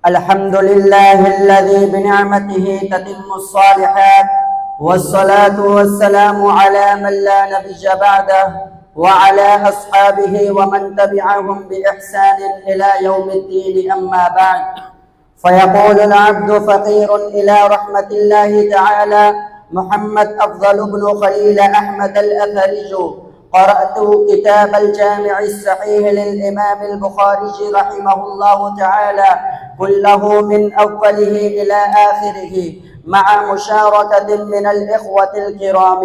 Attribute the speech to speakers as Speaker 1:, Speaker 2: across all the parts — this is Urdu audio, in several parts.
Speaker 1: الحمد لله الذي بنعمته تتم الصالحات، والصلاة والسلام على من لا نبي بعده وعلى أصحابه ومن تبعهم بإحسان إلى يوم الدين. أما بعد، فيقول العبد فقير إلى رحمة الله تعالى محمد أفضل بن خليل أحمد الأثري: قرأت كتاب الجامع الصحيح للإمام البخاري رحمه الله تعالى كله من أوله إلى آخره، مع مشاركة من الإخوة الكرام،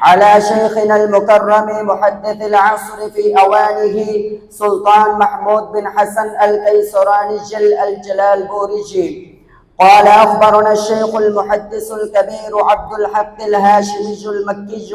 Speaker 1: على شيخنا المكرم محدث العصر في أوانه سلطان محمود بن حسن الكيسراني الجلال بورجي. قال: أخبرنا الشيخ المحدث الكبير عبد الحق الهاشمي المكي.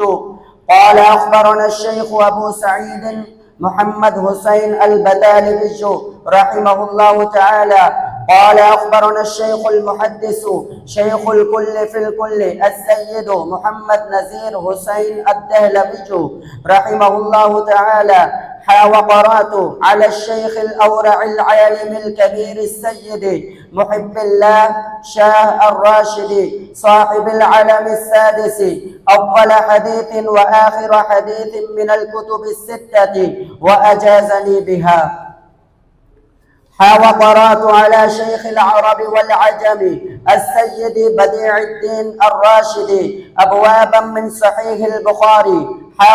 Speaker 1: قال: أخبرنا الشيخ أبو سعيد محمد حسين البتالبي رحمه الله تعالى. قال: أخبرنا الشيخ المحدث شيخ الكل في الكل السيد محمد نزير حسين الدهلوي رحمه الله تعالى. وقرأت على الشيخ الأورع العالم الكبير السيد محب الله شاه الراشدي صاحب العلم السادس أول حديث وآخر حديث من الكتب الستة وأجازني بها. وقرأت على شيخ العرب والعجم السيد بديع الدين الراشدي أبوابا من صحيح البخاري.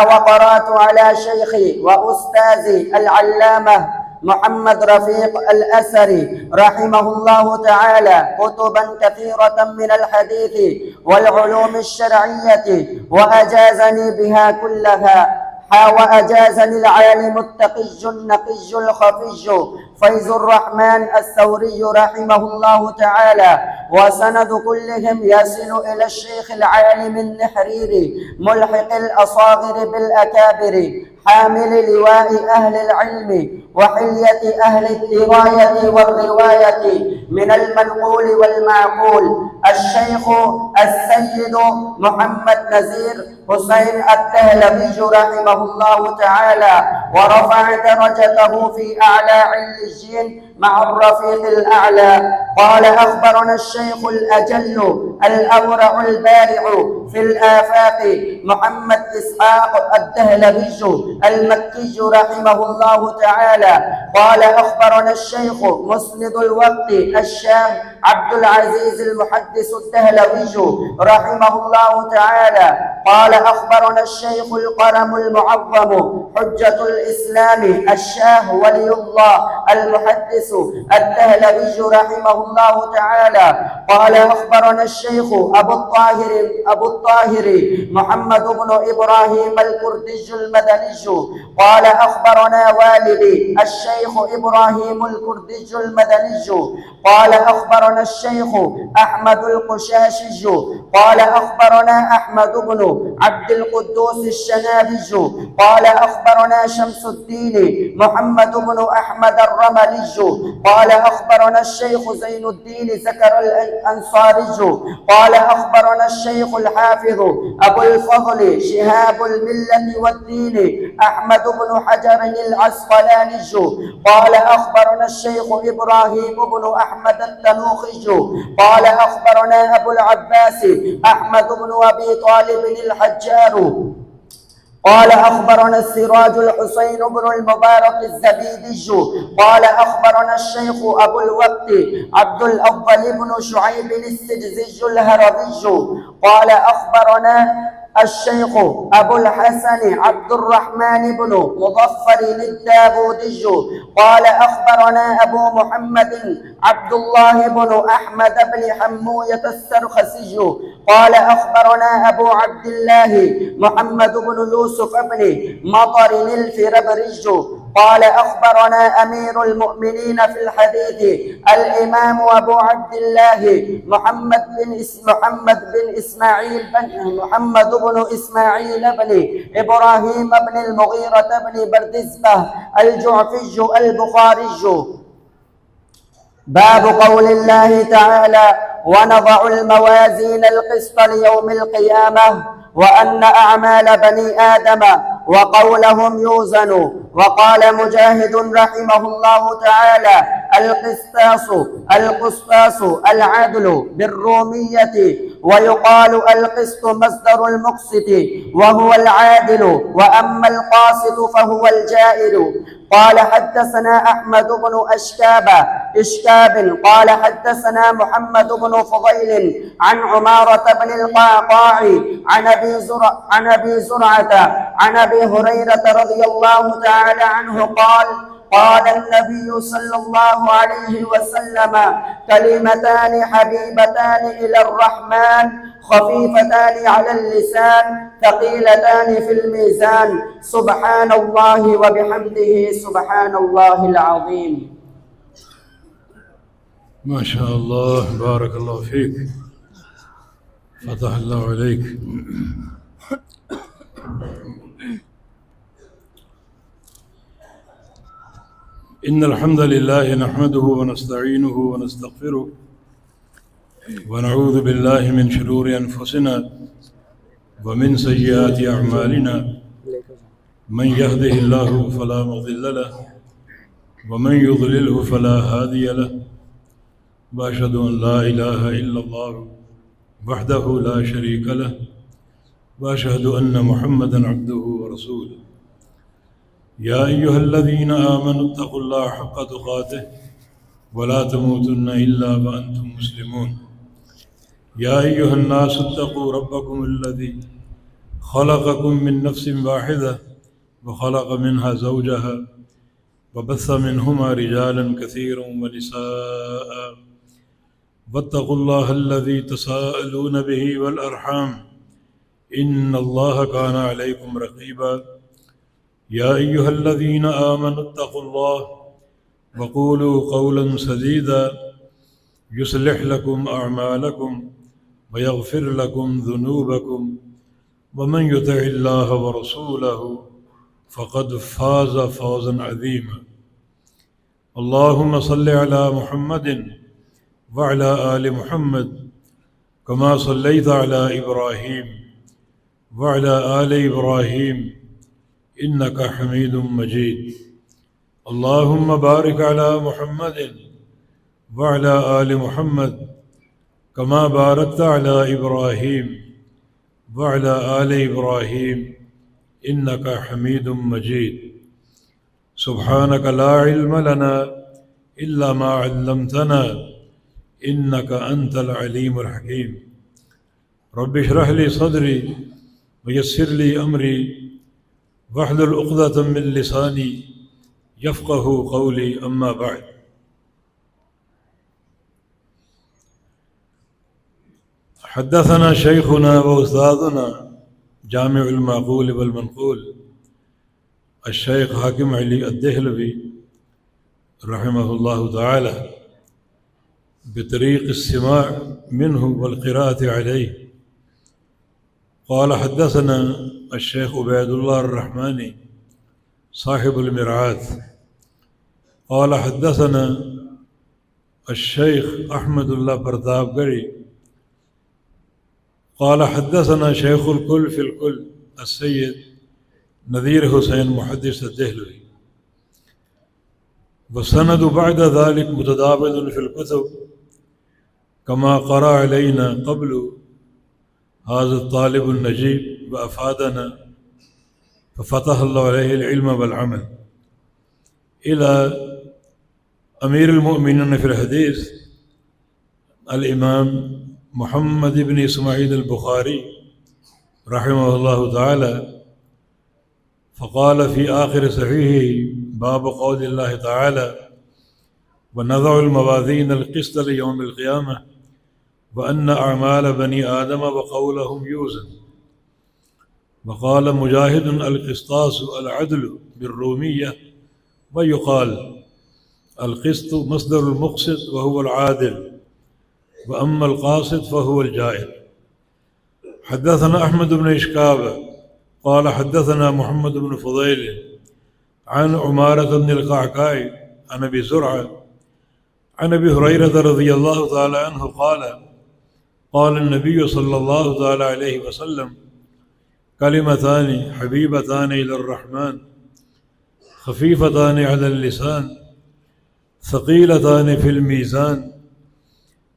Speaker 1: وقرأت على شيخي وأستاذي العلامة محمد رفيق الأسري رحمه الله تعالى كتبا كثيرة من الحديث والعلوم الشرعية وأجازني بها كلها. وأجازني العالم التقي النقي الخفي فيض الرحمن الثوري رحمه الله تعالى، وسند كلهم يصل إلى الشيخ العالم النحريري ملحق الأصاغر بالأكابر حامل لواء أهل العلم وحلية أهل الدراية والرواية من المنقول والمعقول، الشيخ السيد محمد نزير حسين الدهلوي رحمه الله تعالى، ورفع درجته في أعلى عليين مع الرفيق الأعلى. قال: أخبرنا الشيخ الأجل الأورع البارع في الآفاق محمد إسحاق الدهلوي المكي رحمه الله تعالى. قال: أخبرنا الشيخ مسند الوقت الشام عبد العزيز المحدث الدهلوي رحمه الله تعالى. قال: أخبرنا الشيخ القرم المعظم حجة الإسلام الشاه ولي الله المحدث الدهلوي رحمه الله تعالى. قال: أخبرنا الشيخ أبو الطاهر محمد بن إبراهيم الكردي المدني. قال: أخبرنا والدي الشيخ إبراهيم الكردي المدني. قال: أخبرنا الشيخ أحمد القشاشي. قال: أخبرنا أحمد بن عبد القدوس الشنابي. قال: أخبرنا شمس الدين محمد بن أحمد الرملي. قال: أخبرنا الشيخ زين الدين زكر الأنصاري. قال: أخبرنا الشيخ الحافظ أبو الفضل شهاب الملة والدين أحمد بن حجر العسقلاني. قال: أخبرنا الشيخ إبراهيم بن أحمد التنوخي. قال: أخبرنا أبو العباس أحمد بن أبي طالب الحجار. قال: أخبرنا السراج الحسين بن المبارك الزبيدي. قال: أخبرنا الشيخ أبو الوقت عبد الأفضل بن شعيب السجزي الهروي. قال: أخبرنا الشيخ أبو الحسن عبد الرحمن بن مظفر الداودي. قال: أخبرنا أبو محمد عبد الله بن أحمد بن حموية السرخسي. قال: أخبرنا أبو عبد الله محمد بن يوسف بن مطر الفربري. قال: أخبرنا أمير المؤمنين في الحديث الإمام أبو عبد الله محمد بن إسماعيل بن إبراهيم بن المغيرة بن بردزبة الجعفي البخاري. باب قول الله تعالى: ونضع الموازين القسط ليوم القيامة وأن أعمال بني آدم وقولهم يوزن. وقال مجاهد رحمه الله تعالى: القسطاس العدل بالرومية، ويقال القسط مصدر المقسط وهو العادل، وأما القاسط فهو الجائر. قال حدثنا أحمد بن إشكاب قال حدثنا محمد بن فضيل عن عمارة بن القعقاع عن أبي زرعة عن أبي هريرة رضي الله تعالى عنه قال قال النبي صلى الله عليه وسلم: كلمتان حبيبتان إلى الرحمن خفيفتان على اللسان ثقيلتان في الميزان، سبحان الله وبحمده سبحان الله العظيم.
Speaker 2: ما شاء الله، بارك الله فيك، فتح الله عليك. إن الحمد لله نحمده ونستعينه ونستغفره ونعوذ بالله من شرور أنفسنا ومن سيئات أعمالنا، من يهده الله فلا مضل له ومن يضلله فلا هادي له، وأشهد أن لا إله إلا الله وحده لا شريك له، وأشهد أن محمدًا عبده ورسوله. يا أيها الذين آمنوا اتقوا الله حق تقاته ولا تموتن إلا وأنتم مسلمون. يا أيها الناس اتقوا ربكم الذي خلقكم من نفس واحدة وخلق منها زوجها وبث منهما رجالا كثيرا ونساء، واتقوا الله الذي تساءلون به والأرحام إن الله كان عليكم رقيبا. يا أيها الذين آمنوا اتقوا الله وقولوا قولا سديدا يصلح لكم أعمالكم ويغفر لكم ذنوبكم، ومن يطع الله ورسوله فقد فاز فوزا عظيما. اللهم صل على محمد وعلى آل محمد كما صليت على إبراهيم وعلى آل إبراهيم إنك حميد مجيد. اللهم بارك على محمد وعلى آل محمد كما باركت على إبراهيم وعلى آل إبراهيم إنك حميد مجيد. سبحانك لا علم لنا إلا ما علمتنا إنك أنت العليم الحكيم. رب اشرح لي صدري ويسر لي أمري واحلل عقدة من لساني يفقه قولي، أما بعد. حدثنا شيخنا وأستاذنا جامع المعقول والمنقول الشيخ حاكم علي الدهلوي رحمه الله تعالى بطريق السماع منه والقراءة عليه. قال حدثنا الشيخ عبيد الله الرحماني صاحب المرعاة قال حدثنا الشيخ أحمد الله پرتابگڑھی قال حدثنا شيخ الكل في الكل السيد نذير حسين محدث الدهلوي. والسند بعد ذلك متداول في الكتب كما قرأ علينا قبل هذا الطالب النجيب وأفادنا ففتح الله عليه العلم والعمل. إلى أمير المؤمنين في الحديث الإمام محمد بن إسماعيل البخاري رحمه الله تعالى، فقال في آخر صحيحه باب قول الله تعالى: ونضع الموازين القسط ليوم القيامة وأن أعمال بني آدم وقولهم يوزن. وقال مجاهد: القسطاس العدل بالرومية، ويقال القسط مصدر المقسط وهو العادل، وأما القاسط فهو الجائر. حدثنا أحمد بن إشكاب قال حدثنا محمد بن فضيل عن عمارة بن القعقاع عن أبي زرعة عن أبي هريرة رضي الله تعالى عنه قال: قال النبي صلى الله تعالى عليه وسلم: كلمتان حبيبتان إلى الرحمن خفيفتان على اللسان ثقيلتان في الميزان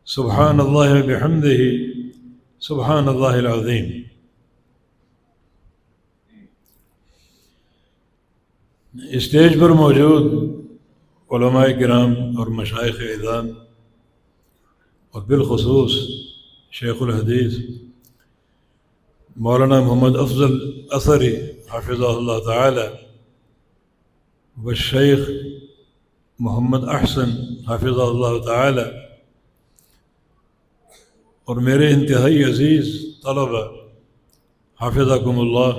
Speaker 2: سبحان الله وبحمده سبحان الله العظیم۔ اسٹیج پر موجود علماء کرام اور مشائخ اعظام اور بالخصوص شیخ الحدیث مولانا محمد افضل اثری حافظہ اللہ تعالی والشیخ محمد احسن حافظہ اللہ تعالی اور میرے انتہائی عزیز طلبہ حافظکم اللہ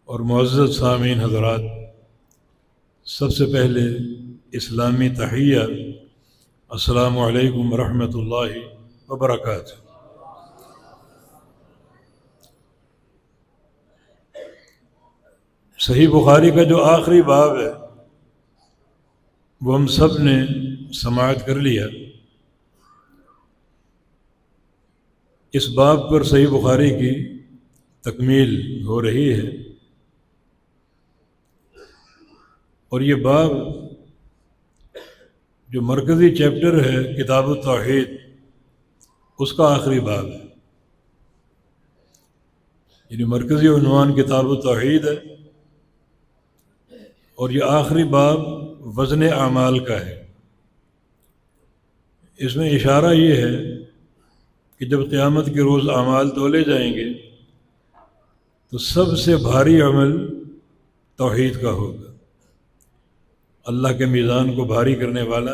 Speaker 2: اور معزز سامعین حضرات، سب سے پہلے اسلامی تحیہ السلام علیکم ورحمۃ اللہ وبرکاتہ۔ صحیح بخاری کا جو آخری باب ہے وہ ہم سب نے سماعت کر لیا۔ اس باب پر صحیح بخاری کی تکمیل ہو رہی ہے، اور یہ باب جو مرکزی چیپٹر ہے کتاب التوحید، اس کا آخری باب ہے، یعنی مرکزی عنوان کتاب التوحید ہے، اور یہ آخری باب وزن اعمال کا ہے۔ اس میں اشارہ یہ ہے کہ جب قیامت کے روز اعمال تولے جائیں گے تو سب سے بھاری عمل توحید کا ہوگا۔ اللہ کے میزان کو بھاری کرنے والا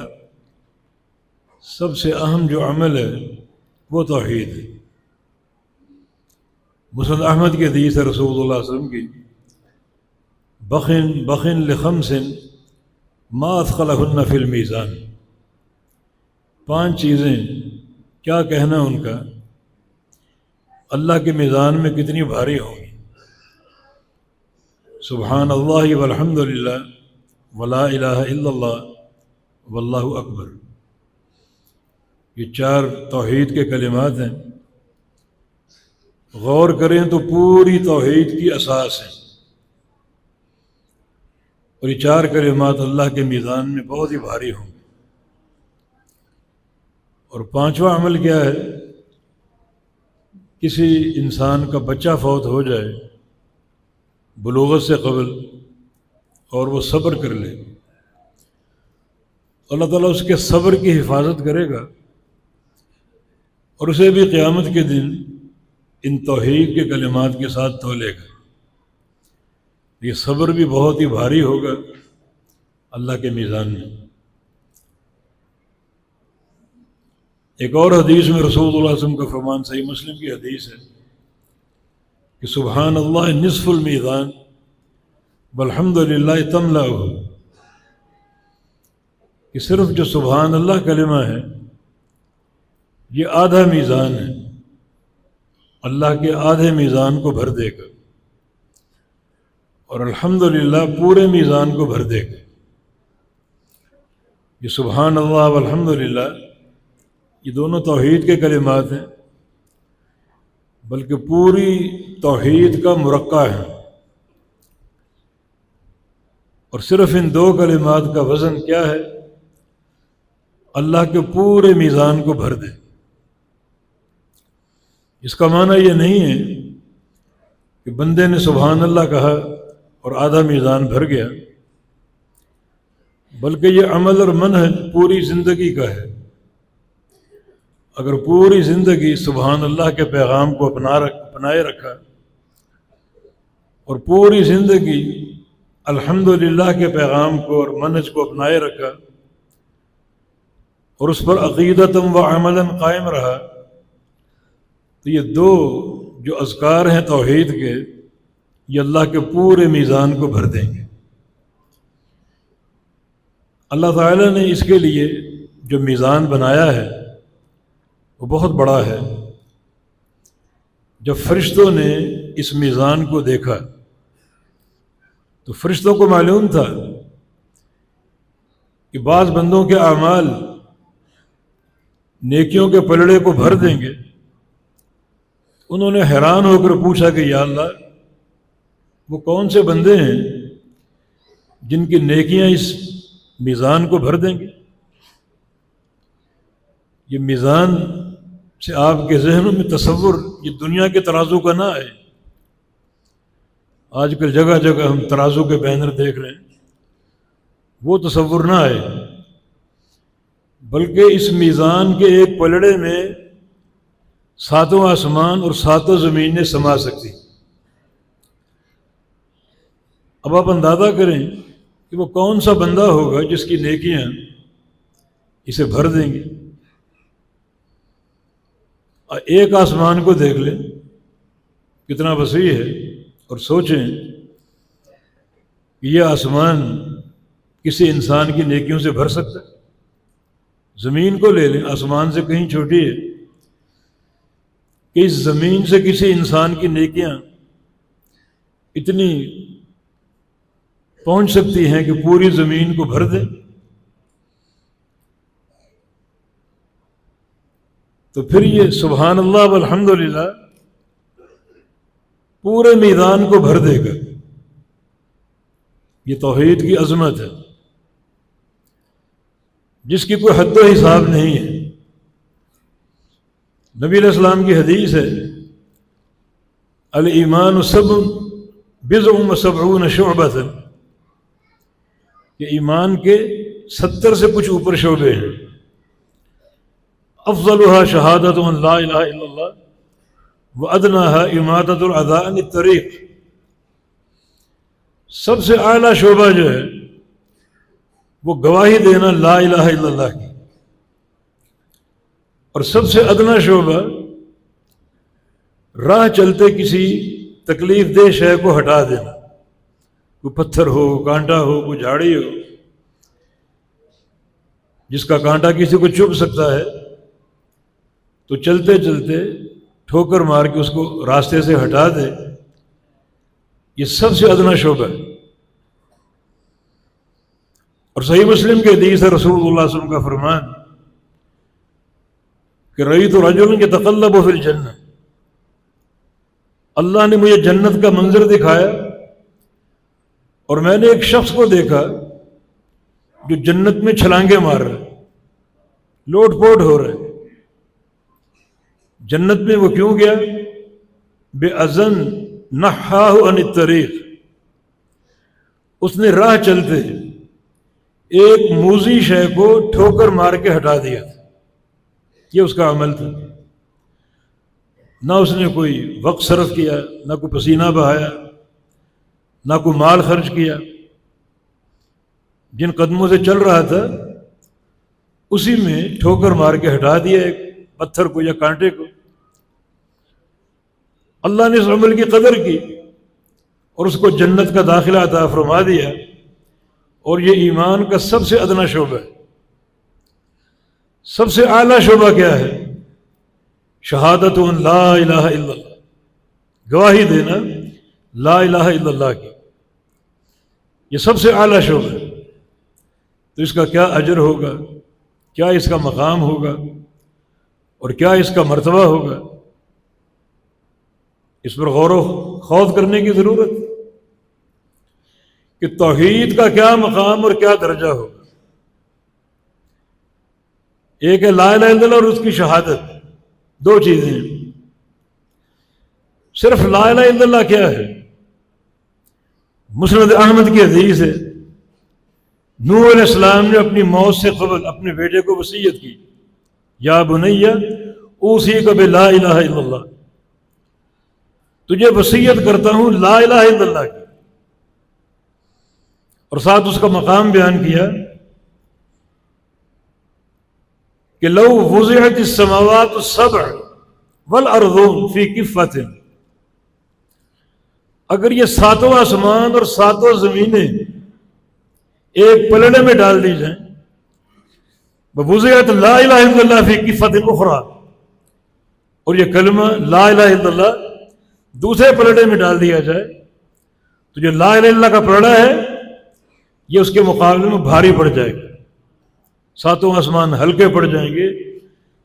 Speaker 2: سب سے اہم جو عمل ہے وہ توحید ہے۔ مسند احمد کی حدیث ہے رسول اللہ صلی اللہ علیہ وسلم کی، بخن لخمس ما اثقلہن فی المیزان، 5 چیزیں کیا کہنا ان کا اللہ کے میزان میں کتنی بھاری ہوں گی۔ سبحان اللہ والحمد للہ ولا الہ الا اللہ واللہ اکبر، یہ 4 توحید کے کلمات ہیں۔ غور کریں تو پوری توحید کی اساس ہے، اور یہ 4 کلمات اللہ کے میزان میں بہت ہی بھاری ہوں گے۔ اور 5واں عمل کیا ہے؟ کسی انسان کا بچہ فوت ہو جائے بلوغت سے قبل اور وہ صبر کر لے، اللہ تعالیٰ اس کے صبر کی حفاظت کرے گا، اور اسے بھی قیامت کے دن ان توحید کے کلمات کے ساتھ تولے گا۔ یہ صبر بھی بہت ہی بھاری ہوگا اللہ کے میزان میں۔ ایک اور حدیث میں رسول اللہ صلی اللہ علیہ وسلم کا فرمان، صحیح مسلم کی حدیث ہے کہ سبحان اللہ نصف المیزان والحمد للہ تملأ، کہ صرف جو سبحان اللہ کلمہ ہے یہ آدھا میزان ہے، اللہ کے آدھے میزان کو بھر دے گا، اور الحمدللہ پورے میزان کو بھر دے گا۔ یہ سبحان اللہ والحمدللہ یہ دونوں توحید کے کلمات ہیں، بلکہ پوری توحید کا مرقع ہے، اور صرف ان 2 کلمات کا وزن کیا ہے؟ اللہ کے پورے میزان کو بھر دے۔ اس کا معنی یہ نہیں ہے کہ بندے نے سبحان اللہ کہا اور آدھا میزان بھر گیا، بلکہ یہ عمل اور منہج پوری زندگی کا ہے۔ اگر پوری زندگی سبحان اللہ کے پیغام کو اپنائے رکھا، اور پوری زندگی الحمدللہ کے پیغام کو اور منہج کو اپنائے رکھا، اور اس پر عقیدتاً و عملاً قائم رہا، تو یہ 2 جو اذکار ہیں توحید کے، یہ اللہ کے پورے میزان کو بھر دیں گے۔ اللہ تعالیٰ نے اس کے لیے جو میزان بنایا ہے وہ بہت بڑا ہے۔ جب فرشتوں نے اس میزان کو دیکھا تو فرشتوں کو معلوم تھا کہ بعض بندوں کے اعمال نیکیوں کے پلڑے کو بھر دیں گے۔ انہوں نے حیران ہو کر پوچھا کہ یا اللہ، وہ کون سے بندے ہیں جن کی نیکیاں اس میزان کو بھر دیں گے۔ یہ میزان سے آپ کے ذہنوں میں تصور یہ دنیا کے ترازو کا نہ آئے۔ آج کل جگہ جگہ ہم ترازو کے بینر دیکھ رہے ہیں، وہ تصور نہ آئے، بلکہ اس میزان کے ایک پلڑے میں 7 آسمان اور 7 زمینیں سما سکتی۔ اب آپ اندازہ کریں کہ وہ کون سا بندہ ہوگا جس کی نیکیاں اسے بھر دیں گے۔ ایک آسمان کو دیکھ لیں کتنا وسیع ہے، اور سوچیں کہ یہ آسمان کسی انسان کی نیکیوں سے بھر سکتا ہے۔ زمین کو لے لیں، آسمان سے کہیں چھوٹی ہے، کہ اس زمین سے کسی انسان کی نیکیاں اتنی پہنچ سکتی ہیں کہ پوری زمین کو بھر دیں۔ تو پھر یہ سبحان اللہ والحمدللہ پورے میدان کو بھر دے گا۔ یہ توحید کی عظمت ہے جس کی کوئی حد و حساب نہیں ہے۔ نبی علیہ السلام کی حدیث ہے، الایمان بضع و سبعون شعبۃ، کہ ایمان کے 70 سے کچھ اوپر شعبے ہیں۔ افضلها شہادت ان لا الہ الا اللہ وادناها اماطۃ الاذى عن الطریق، سب سے اعلیٰ شعبہ جو ہے وہ گواہی دینا لا الہ الا اللہ کی، اور سب سے ادنا شعبہ راہ چلتے کسی تکلیف دہ شے کو ہٹا دینا، کوئی پتھر ہو، کانٹا ہو، کوئی جھاڑی ہو جس کا کانٹا کسی کو چبھ سکتا ہے، تو چلتے چلتے ٹھوکر مار کے اس کو راستے سے ہٹا دے۔ یہ سب سے ادنا شعبہ ہے۔ اور صحیح مسلم کے حدیث ہے، رسول اللہ صلی اللہ علیہ وسلم کا فرمان کہ رأیت رجلا یتقلب فی الجنہ، اللہ نے مجھے جنت کا منظر دکھایا اور میں نے ایک شخص کو دیکھا جو جنت میں چھلانگے مار رہے، لوٹ پوٹ ہو رہے۔ جنت میں وہ کیوں گیا؟ بے اذن نحاہ عن الطریق، اس نے راہ چلتے ایک موذی شے کو ٹھوکر مار کے ہٹا دیا تھا۔ یہ اس کا عمل تھا۔ نہ اس نے کوئی وقت صرف کیا، نہ کوئی پسینہ بہایا، نہ کوئی مال خرچ کیا، جن قدموں سے چل رہا تھا اسی میں ٹھوکر مار کے ہٹا دیا ایک پتھر کو یا کانٹے کو۔ اللہ نے اس عمل کی قدر کی اور اس کو جنت کا داخلہ عطا فرما دیا، اور یہ ایمان کا سب سے ادنا شعبہ ہے۔ سب سے اعلیٰ شعبہ کیا ہے؟ شہادت ان لا الہ الا اللہ، گواہی دینا لا الہ الا اللہ کی، یہ سب سے اعلیٰ شعبہ ہے۔ تو اس کا کیا اجر ہوگا، کیا اس کا مقام ہوگا، اور کیا اس کا مرتبہ ہوگا، اس پر غور و خوض کرنے کی ضرورت ہے کہ توحید کا کیا مقام اور کیا درجہ ہوگا۔ ایک ہے لا الہ الا اللہ اور اس کی شہادت، دو چیزیں ہیں۔ صرف لا الہ الا اللہ کیا ہے؟ مسند احمد کی حدیث ہے، نوح علیہ السلام نے اپنی موت سے قبل اپنے بیٹے کو وصیت کی، یا بنی اوصیک بلا الہ الا اللہ، تجھے وصیت کرتا ہوں لا الہ الا اللہ کی، اور ساتھ اس کا مقام بیان کیا کہ لو وضعت السماوات السبع والارضون فی کفۃ، اگر یہ 7 آسمان اور 7 زمینیں ایک پلڑے میں ڈال دی جائیں، وضعت لا الہ الا اللہ فی کفۃ اخرى، اور یہ کلمہ لا الہ الا اللہ دوسرے پلڑے میں ڈال دیا جائے، تو جو لا الہ الا اللہ کا پلڑا ہے یہ اس کے مقابلے میں بھاری پڑ جائے گا۔ 7 آسمان ہلکے پڑ جائیں گے،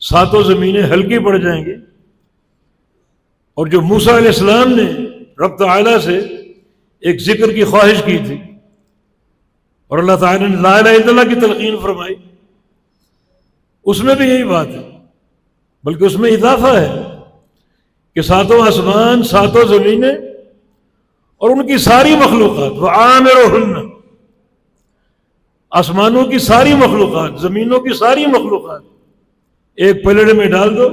Speaker 2: 7 زمینیں ہلکی پڑ جائیں گے۔ اور جو موسیٰ علیہ السلام نے رب تعالیٰ سے ایک ذکر کی خواہش کی تھی، اور اللہ تعالیٰ نے لا الہ الا اللہ کی تلقین فرمائی، اس میں بھی یہی بات ہے، بلکہ اس میں اضافہ ہے کہ ساتوں آسمان، ساتوں زمینیں اور ان کی ساری مخلوقات، وَعَامِرُهُنَّ، آسمانوں کی ساری مخلوقات، زمینوں کی ساری مخلوقات ایک پلڑے میں ڈال دو،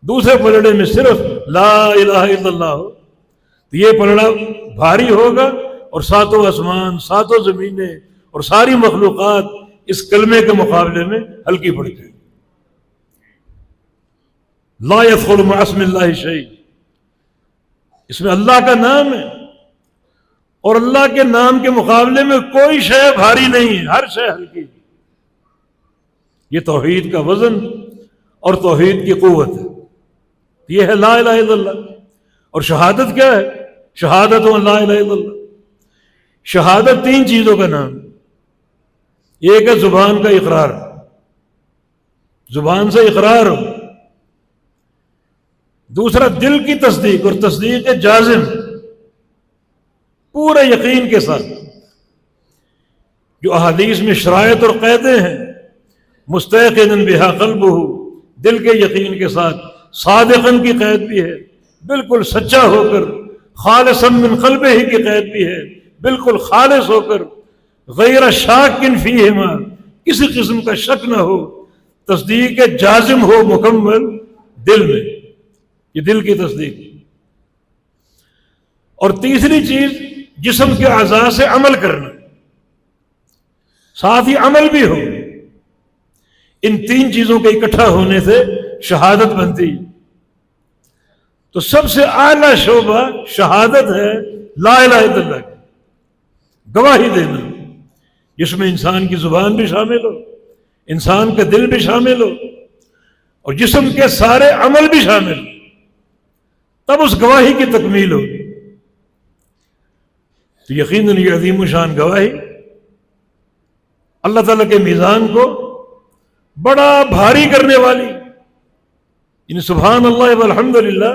Speaker 2: دوسرے پلڑے میں صرف لا الہ الا اللہ ہو، تو یہ پلڑا بھاری ہوگا اور ساتوں آسمان، ساتوں زمینیں اور ساری مخلوقات اس کلمے کے مقابلے میں ہلکی پڑ جائے۔ لا يدخل مع اسم اللہ شیء، اس میں اللہ کا نام ہے اور اللہ کے نام کے مقابلے میں کوئی شے بھاری نہیں ہے، ہر شے ہلکی۔ یہ توحید کا وزن اور توحید کی قوت ہے، یہ ہے لا الہ الا اللہ۔ اور شہادت کیا ہے؟ شہادت و لا الہ الا اللہ۔ شہادت تین چیزوں کا نام، ایک ہے زبان کا اقرار، زبان سے اقرار ہو، دوسرا دل کی تصدیق اور تصدیق جازم پورے یقین کے ساتھ، جو احادیث میں شرائط اور قیدیں ہیں، مستيقنا بها قلبه، دل کے یقین کے ساتھ، صادقاً کی قید بھی ہے، بالکل سچا ہو کر، خالصا من قلبہ ہی کی قید بھی ہے، بالکل خالص ہو کر، غیر شاک فیہما، کسی قسم کا شک نہ ہو، تصدیق جازم ہو مکمل دل میں، یہ دل کی تصدیق۔ اور تیسری چیز جسم کے اعضاء سے عمل کرنا، ساتھ ہی عمل بھی ہو۔ ان تین چیزوں کے اکٹھا ہونے سے شہادت بنتی۔ تو سب سے اعلیٰ شعبہ شہادت ہے لا الہ الا اللہ کی، گواہی دینا، جس میں انسان کی زبان بھی شامل ہو، انسان کا دل بھی شامل ہو اور جسم کے سارے عمل بھی شامل ہو، تب اس گواہی کی تکمیل ہوگی۔ تو یقیناً یہ عظیم و شان گواہی اللہ تعالیٰ کے میزان کو بڑا بھاری کرنے والی، یعنی سبحان اللہ والحمد للہ،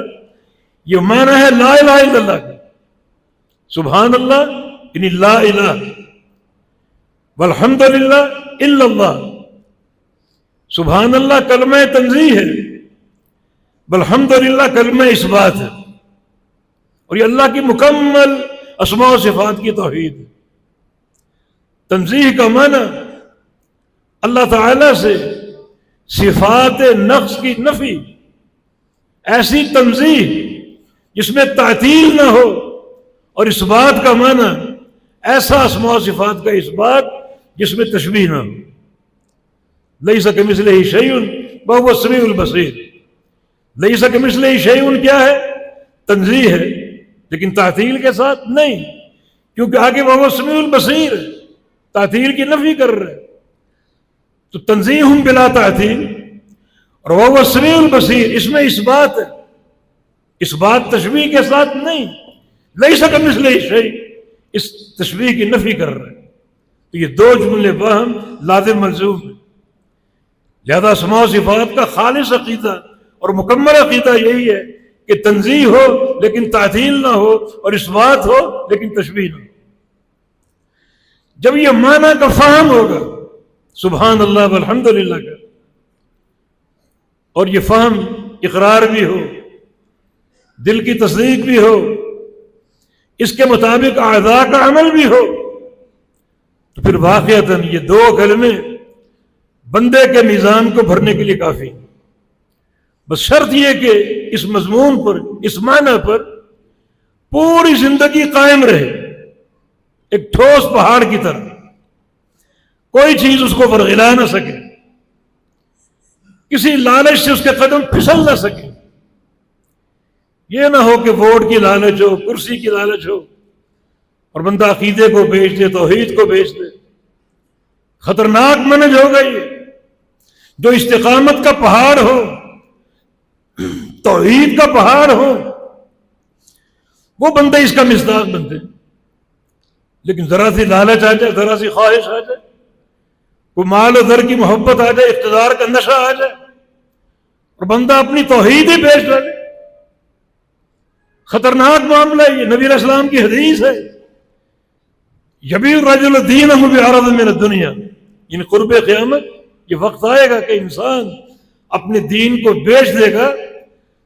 Speaker 2: یہ معنی ہے لا الہ الا اللہ کا۔ سبحان اللہ یعنی لا الہ، والحمد للہ الا اللہ۔ سبحان اللہ کلمہ تنزیہ ہے، والحمد للہ کلمہ اثبات ہے، اور یہ اللہ کی مکمل اسماء و صفات کی توحید ہے۔ تنزیہ کا معنی اللہ تعالی سے صفات نقص کی نفی، ایسی تنزیہ جس میں تعطیل نہ ہو، اور اثبات کا معنی ایسا اسماء و صفات کا اثبات جس میں تشبیہ نہ ہو۔ لیس کمثلہ شیء وہو السمیع البصیر۔ لیس کمثلہ شیء کیا ہے؟ تنزیہ ہے، لیکن تعطیل کے ساتھ نہیں، کیونکہ آگے وہو السمیع البصیر ہے، تعطیل کی نفی کر رہے۔ تو تنزیہ بلا تعطیل اور وہو السمیع البصیر، اس میں اثبات ہے، اثبات تشبیہ کے ساتھ نہیں۔ لیس کمثلہ شیء، اس تشبیہ کی نفی کر رہے۔ تو یہ دو جملے باہم لازم ملزوم ہیں۔ لہذا اسماء و صفات کا خالص عقیدہ اور مکمل عقیدہ یہی ہے کہ تنزیہ ہو لیکن تعطیل نہ ہو، اور اثبات ہو لیکن تشبیہ نہ ہو۔ جب یہ معنی کا فہم ہوگا سبحان اللہ والحمد للہ کا، اور یہ فہم اقرار بھی ہو، دل کی تصدیق بھی ہو، اس کے مطابق اعضاء کا عمل بھی ہو، تو پھر واقعتاً یہ دو کلمے بندے کے میزان کو بھرنے کے لیے کافی۔ بس شرط یہ کہ اس مضمون پر، اس معنی پر پوری زندگی قائم رہے، ایک ٹھوس پہاڑ کی طرح، کوئی چیز اس کو ورغلا نہ سکے، کسی لالچ سے اس کے قدم پھسل نہ سکے۔ یہ نہ ہو کہ ووٹ کی لالچ ہو، کرسی کی لالچ ہو، اور بندہ عقیدے کو بیچ دے، توحید کو بیچ دے۔ خطرناک منہج ہوگا یہ، جو استقامت کا پہاڑ ہو، توحید کا پہاڑ ہو، وہ بندے اس کا مصداق بنتے۔ لیکن ذرا سی لالچ آ جائے، ذرا سی خواہش آ جائے، کوئی مال و زر کی محبت آ جائے، اقتدار کا نشہ آ جائے، اور بندہ اپنی توحید ہی پیش ڈالے، خطرناک معاملہ ہے یہ۔ نبی علیہ السلام کی حدیث ہے یبیع الرجل دینہ بعرض من الدنیا، یعنی قرب قیامت یہ وقت آئے گا کہ انسان اپنے دین کو بیچ دے گا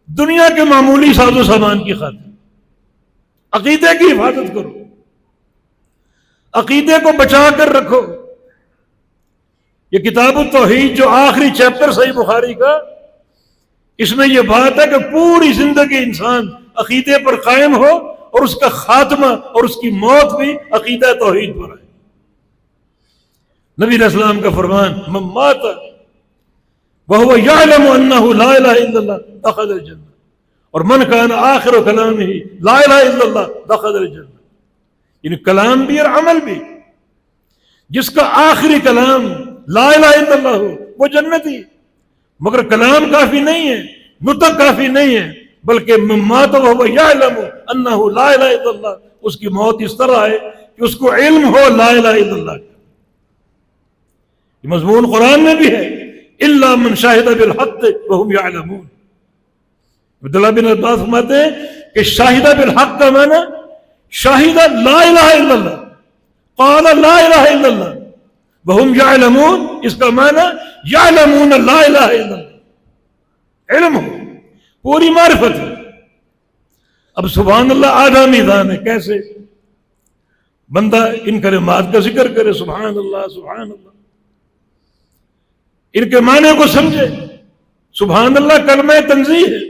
Speaker 2: دنیا کے معمولی ساز و سامان کی خاطر۔ عقیدے کی حفاظت کرو، عقیدے کو بچا کر رکھو۔ یہ کتاب التوحید جو آخری چیپٹر صحیح بخاری کا، اس میں یہ بات ہے کہ پوری زندگی انسان عقیدے پر قائم ہو اور اس کا خاتمہ اور اس کی موت بھی عقیدہ توحید پر ہے۔ نبی علیہ السلام کا فرمان من مات وهو يعلم انه لا الہ الا اللہ دخل الجنہ، اور من کان آخر کلامہ لا الہ الا اللہ دخل الجنہ، یعنی کلام بھی اور عمل بھی، جس کا آخری کلام لا الہ الا اللہ ہو وہ جنتی۔ مگر کلام کافی نہیں ہے، نطق کافی نہیں ہے، بلکہ من مات وهو يعلم انه لا الہ الا اللہ، اس کی موت اس طرح ہے کہ اس کو علم ہو لا الہ الا اللہ کا۔ یہ مضمون قرآن میں بھی ہے، الا من شاہد بالحق وهم يعلمون۔ عبداللہ بن عباس فرماتے ہیں کہ شاہدہ بالحق کا معنی شاہدہ لا الہ الا اللہ، قال لا الہ الا اللہ وهم يعلمون، اس کا معنی يعلمون لا الہ الا اللہ، علم ہو، پوری معرفت ہے۔ اب سبحان اللہ آدھا میدان ہے، کیسے بندہ ان کلمات کا ذکر کرے، سبحان اللہ سبحان اللہ، ان کے معنی کو سمجھے۔ سبحان اللہ کلمہ تنزیہ ہے،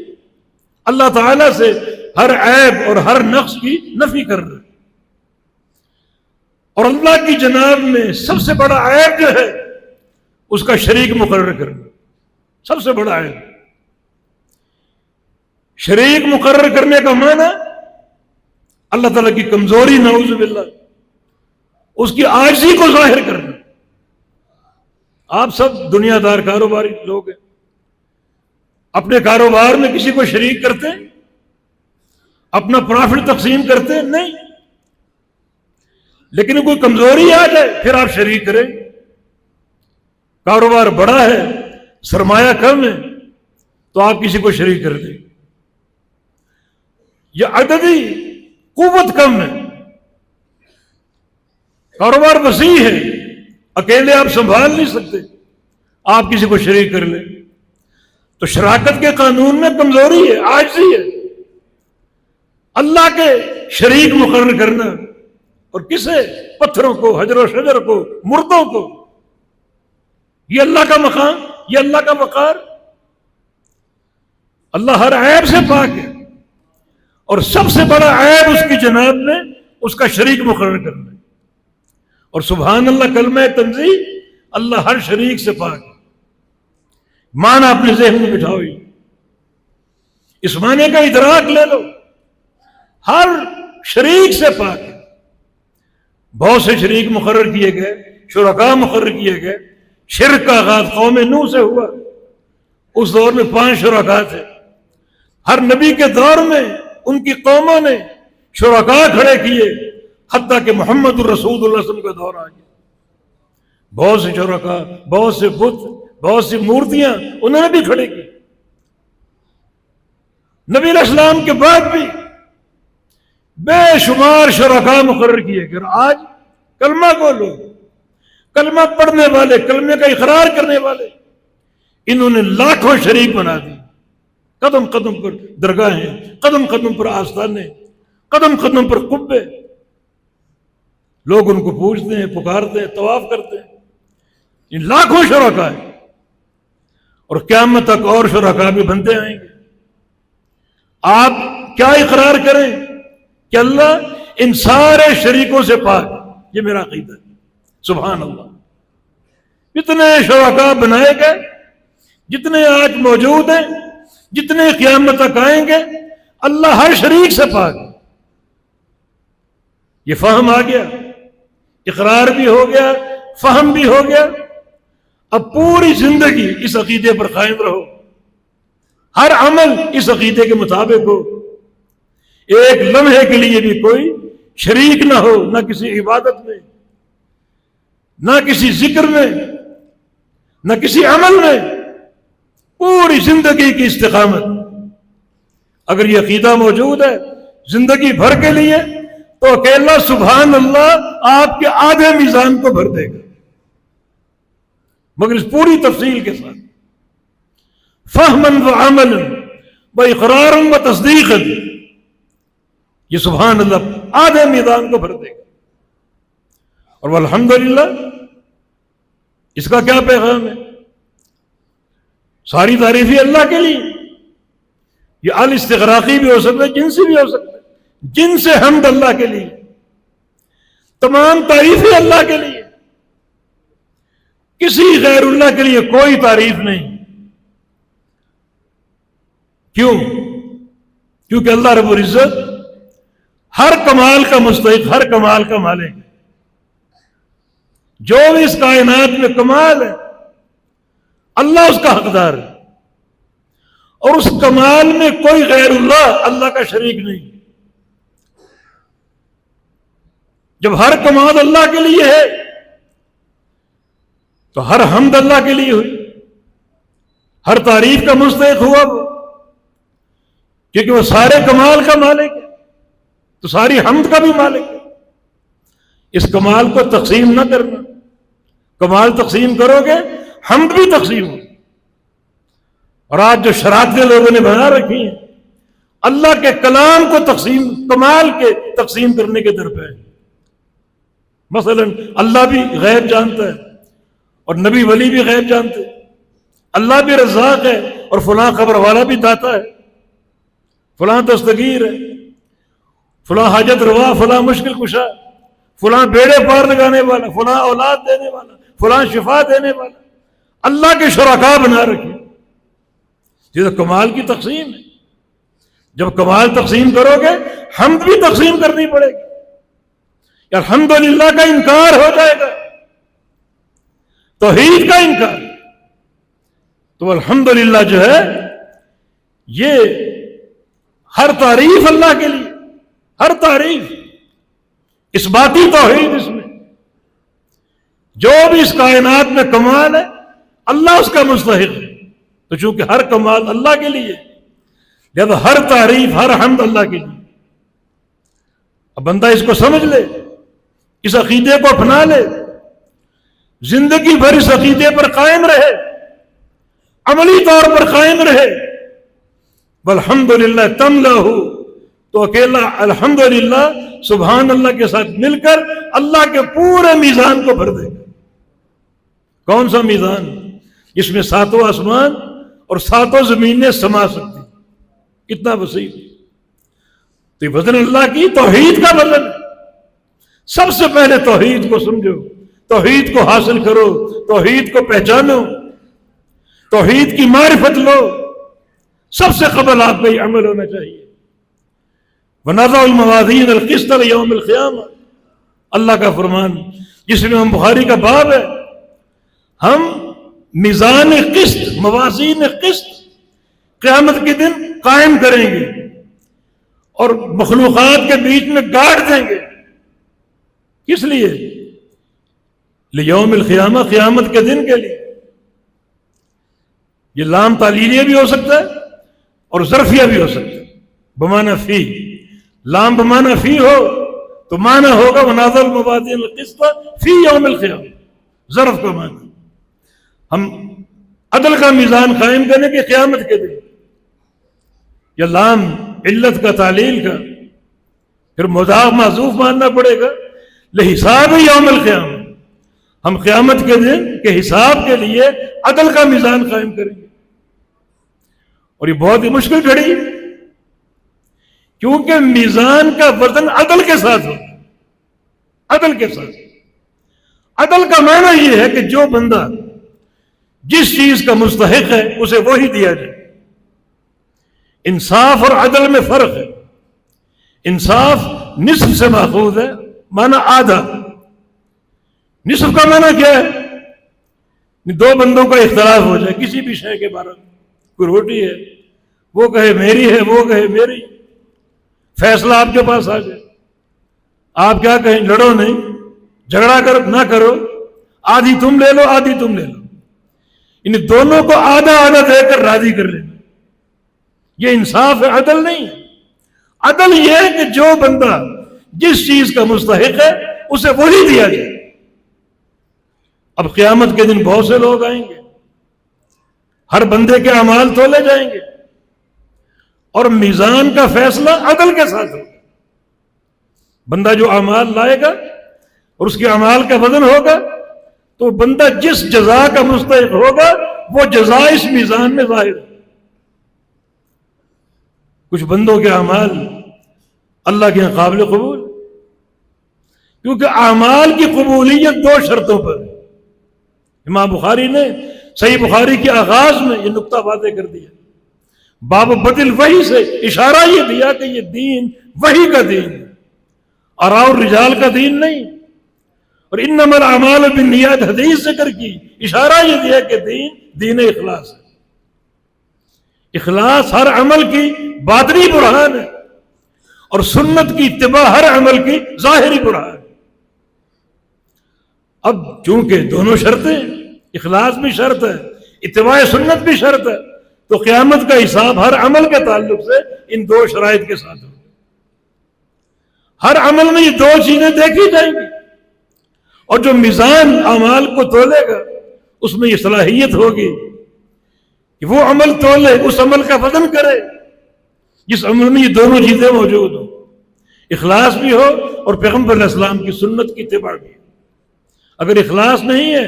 Speaker 2: اللہ تعالیٰ سے ہر عیب اور ہر نقص کی نفی کر رہا ہے، اور اللہ کی جناب میں سب سے بڑا عیب جو ہے اس کا شریک مقرر کرنا، سب سے بڑا عیب۔ شریک مقرر کرنے کا معنی اللہ تعالیٰ کی کمزوری، نعوذ باللہ، اس کی عاجزی کو ظاہر کرنا۔ آپ سب دنیا دار کاروباری لوگ ہیں، اپنے کاروبار میں کسی کو شریک کرتے ہیں، اپنا پروفٹ تقسیم کرتے ہیں؟ نہیں، لیکن کوئی کمزوری آ جائے پھر آپ شریک کریں۔ کاروبار بڑا ہے، سرمایہ کم ہے، تو آپ کسی کو شریک کر دیں۔ یا عددی قوت کم ہے، کاروبار وسیع ہے، اکیلے آپ سنبھال نہیں سکتے، آپ کسی کو شریک کر لیں۔ تو شراکت کے قانون میں کمزوری ہے، عاجزی ہے۔ اللہ کے شریک مقرر کرنا، اور کسے؟ پتھروں کو، حجر و شجر کو، مردوں کو، یہ اللہ کا مقام، یہ اللہ کا وقار۔ اللہ ہر عیب سے پاک ہے، اور سب سے بڑا عیب اس کی جناب میں اس کا شریک مقرر کرنا ہے۔ اور سبحان اللہ کلمہ تنزیہ، اللہ ہر شریک سے پاک ہے۔ معنی اپنے ذہن میں بٹھاؤ، اس معنی کا ادراک لے لو، ہر شریک سے پاک ہے۔ بہت سے شریک مقرر کیے گئے، شرکاء مقرر کیے گئے۔ شرک کا آغاز قوم نوح سے ہوا، اس دور میں 5 شرکاء تھے۔ ہر نبی کے دور میں ان کی قوموں نے شرکاء کھڑے کیے، حتیٰ کہ محمد الرسول اللہ صلی اللہ علیہ وسلم کا دور آ گیا۔ بہت سے شرکاء، بہت سے بت، بہت سی مورتیاں انہوں نے بھی کھڑے کی۔ نبی علیہ السلام کے بعد بھی بے شمار شرکاء مقرر کیے گئے، اور آج کلمہ کو لوگ، کلمہ پڑھنے والے، کلمے کا اقرار کرنے والے، انہوں نے لاکھوں شریک بنا دی۔ قدم قدم پر درگاہیں، قدم قدم پر آستانے، قدم قدم پر قبے، لوگ ان کو پوجتے ہیں، پکارتے ہیں، طواف کرتے ہیں۔ یہ لاکھوں شرکاء ہیں، اور قیامت تک اور شرکاء بھی بنتے آئیں گے۔ آپ کیا اقرار کریں کہ اللہ ان سارے شریکوں سے پاک، یہ میرا عقیدہ ہے۔ سبحان اللہ، جتنے شرکاء بنائے گئے، جتنے آج موجود ہیں، جتنے قیامت تک آئیں گے، اللہ ہر شریک سے پاک۔ یہ فہم آ گیا، اقرار بھی ہو گیا، فہم بھی ہو گیا۔ اب پوری زندگی اس عقیدے پر قائم رہو، ہر عمل اس عقیدے کے مطابق ہو، ایک لمحے کے لیے بھی کوئی شریک نہ ہو، نہ کسی عبادت میں، نہ کسی ذکر میں، نہ کسی عمل میں، پوری زندگی کی استقامت۔ اگر یہ عقیدہ موجود ہے زندگی بھر کے لیے، تو اکیلا سبحان اللہ آپ کے آدھے میزان کو بھر دے گا، مگر اس پوری تفصیل کے ساتھ، فہمن و عمل و اقرار و تصدیق، یہ سبحان اللہ آدھے میدان کو بھر دے گا۔ اور الحمدللہ اس کا کیا پیغام ہے؟ ساری تعریفی اللہ کے لیے، یہ الاستغراقی بھی ہو سکتا ہے، جنسی بھی ہو سکتا ہے، جن سے حمد اللہ کے لیے، تمام تعریفیں اللہ کے لیے، کسی غیر اللہ کے لیے کوئی تعریف نہیں۔ کیوں؟ کیونکہ اللہ رب العزت ہر کمال کا مستحق، ہر کمال کا مالک ہے۔ جو بھی اس کائنات میں کمال ہے اللہ اس کا حقدار ہے، اور اس کمال میں کوئی غیر اللہ کا شریک نہیں۔ جب ہر کمال اللہ کے لیے ہے تو ہر حمد اللہ کے لیے ہوئی، ہر تعریف کا مستحق ہوا وہ، کیونکہ وہ سارے کمال کا مالک ہے تو ساری حمد کا بھی مالک ہے۔ اس کمال کو تقسیم نہ کرنا، کمال تقسیم کرو گے حمد بھی تقسیم ہو۔ اور آج جو شرارتیں لوگوں نے بنا رکھی ہیں اللہ کے کلام کو تقسیم، کمال کے تقسیم کرنے کے درپے ہیں۔ مثلا اللہ بھی غیب جانتا ہے اور نبی ولی بھی غیب جانتے ہیں، اللہ بھی رزاق ہے اور فلاں خبر والا بھی داتا ہے، فلاں دستگیر ہے، فلاں حاجت روا، فلاں مشکل کشا، فلاں بیڑے پار لگانے والا، فلاں اولاد دینے والا، فلاں شفا دینے والا، اللہ کے شرکاء بنا رکھے۔ یہ تو کمال کی تقسیم ہے۔ جب کمال تقسیم کرو گے حمد بھی تقسیم کرنی پڑے گی، یا الحمدللہ کا انکار ہو جائے گا، توحید کا انکار۔ تو الحمدللہ جو ہے یہ ہر تعریف اللہ کے لیے، ہر تعریف اثباتی توحید، اس میں جو بھی اس کائنات میں کمال ہے اللہ اس کا مستحق ہے۔ تو چونکہ ہر کمال اللہ کے لیے لہذا ہر تعریف، ہر حمد اللہ کے لیے۔ اب بندہ اس کو سمجھ لے، اس عقیدے کو اپنا لے، زندگی بھر اس عقیدے پر قائم رہے، عملی طور پر قائم رہے، والحمدللہ تملہ، تو اکیلا الحمدللہ سبحان اللہ کے ساتھ مل کر اللہ کے پورے میزان کو بھر دے گا۔ کون سا میزان؟ جس میں ساتوں آسمان اور ساتوں زمینیں سما سکتی، کتنا وسیع۔ تو یہ وزن اللہ کی توحید کا وزن ہے۔ سب سے پہلے توحید کو سمجھو، توحید کو حاصل کرو، توحید کو پہچانو، توحید کی معرفت لو۔ سب سے قبل آپ کا یہ عمل ہونا چاہیے۔ وَنَضَعُ الْمَوَازِينَ الْقِسْطَ لِيَوْمِ الْقِيَامَةِ، اللہ کا فرمان جس میں ہم بخاری کا باب ہے، ہم میزان قسط، موازین قسط قیامت کے دن قائم کریں گے اور مخلوقات کے بیچ میں گاڑ دیں گے۔ کس لیے؟ لیوم القیامہ، قیامت کے دن کے لیے۔ یہ لام تعلیلیہ بھی ہو سکتا ہے اور ظرفیہ بھی ہو سکتا ہے، بمعنی فی۔ لام بمعنی فی ہو تو معنی ہوگا وَنَضَعُ الْمَوَازِينَ الْقِسْطَ فِي يَوْمِ الْقِيَامَةِ، ظرف کا معنی۔ ہم عدل کا میزان قائم کرنے کے قیامت کے دن۔ یا لام علت کا، تعلیل کا، پھر مضاف محذوف ماننا پڑے گا، لحساب یوم القیامہ، ہم قیامت کے دن کے حساب کے لیے عدل کا میزان قائم کریں گے۔ اور یہ بہت ہی مشکل گھڑی، کیونکہ میزان کا وزن عدل کے ساتھ ہو، عدل کے ساتھ۔ عدل کا معنی یہ ہے کہ جو بندہ جس چیز کا مستحق ہے اسے وہی دیا جائے۔ انصاف اور عدل میں فرق ہے۔ انصاف نصف سے ماخوذ ہے، معنی آدھا۔ نصف کا معنی کیا ہے؟ دو بندوں کا اختلاف ہو جائے کسی بھی شے کے بارے میں، کوئی روٹی ہے، وہ کہے میری ہے، وہ کہے میری، فیصلہ آپ کے پاس آ جائے، آپ کیا کہیں؟ لڑو نہیں، جھگڑا نہ کرو، آدھی تم لے لو، آدھی تم لے لو، ان دونوں کو آدھا آدھا دے کر راضی کر لینا، یہ انصاف ہے، عدل نہیں ہے۔ عدل یہ ہے کہ جو بندہ جس چیز کا مستحق ہے اسے وہی دیا جائے۔ اب قیامت کے دن بہت سے لوگ آئیں گے، ہر بندے کے اعمال تولے جائیں گے اور میزان کا فیصلہ عدل کے ساتھ ہوگا۔ بندہ جو اعمال لائے گا اور اس کے اعمال کا وزن ہوگا تو بندہ جس جزا کا مستحق ہوگا وہ جزا اس میزان میں ظاہر ہے۔ کچھ بندوں کے اعمال اللہ کے یہاں قابل قبول، کیونکہ اعمال کی قبولیت دو شرطوں پر ہے۔ امام بخاری نے صحیح بخاری کے آغاز میں یہ نقطہ واضح کر دیا، باب بدل وحی سے اشارہ یہ دیا کہ یہ دین وحی کا دین ہے، آراء الرجال کا دین نہیں۔ اور انما الاعمال بالنیات حدیث ذکر کی، اشارہ یہ دیا کہ دین اخلاص ہے۔ اخلاص ہر عمل کی باطنی برہان ہے اور سنت کی اتباع ہر عمل کی ظاہری برہان ہے۔ اب چونکہ دونوں شرطیں، اخلاص بھی شرط ہے، اتباع سنت بھی شرط ہے، تو قیامت کا حساب ہر عمل کے تعلق سے ان دو شرائط کے ساتھ ہوگا۔ ہر عمل میں یہ دو چیزیں دیکھی جائیں گی، اور جو میزان اعمال کو تولے گا اس میں یہ صلاحیت ہوگی کہ وہ عمل تولے، اس عمل کا وزن کرے جس عمل میں یہ دونوں چیزیں موجود ہوں، اخلاص بھی ہو اور پیغمبر علیہ السلام کی سنت کی اتباع بھی۔ اگر اخلاص نہیں ہے،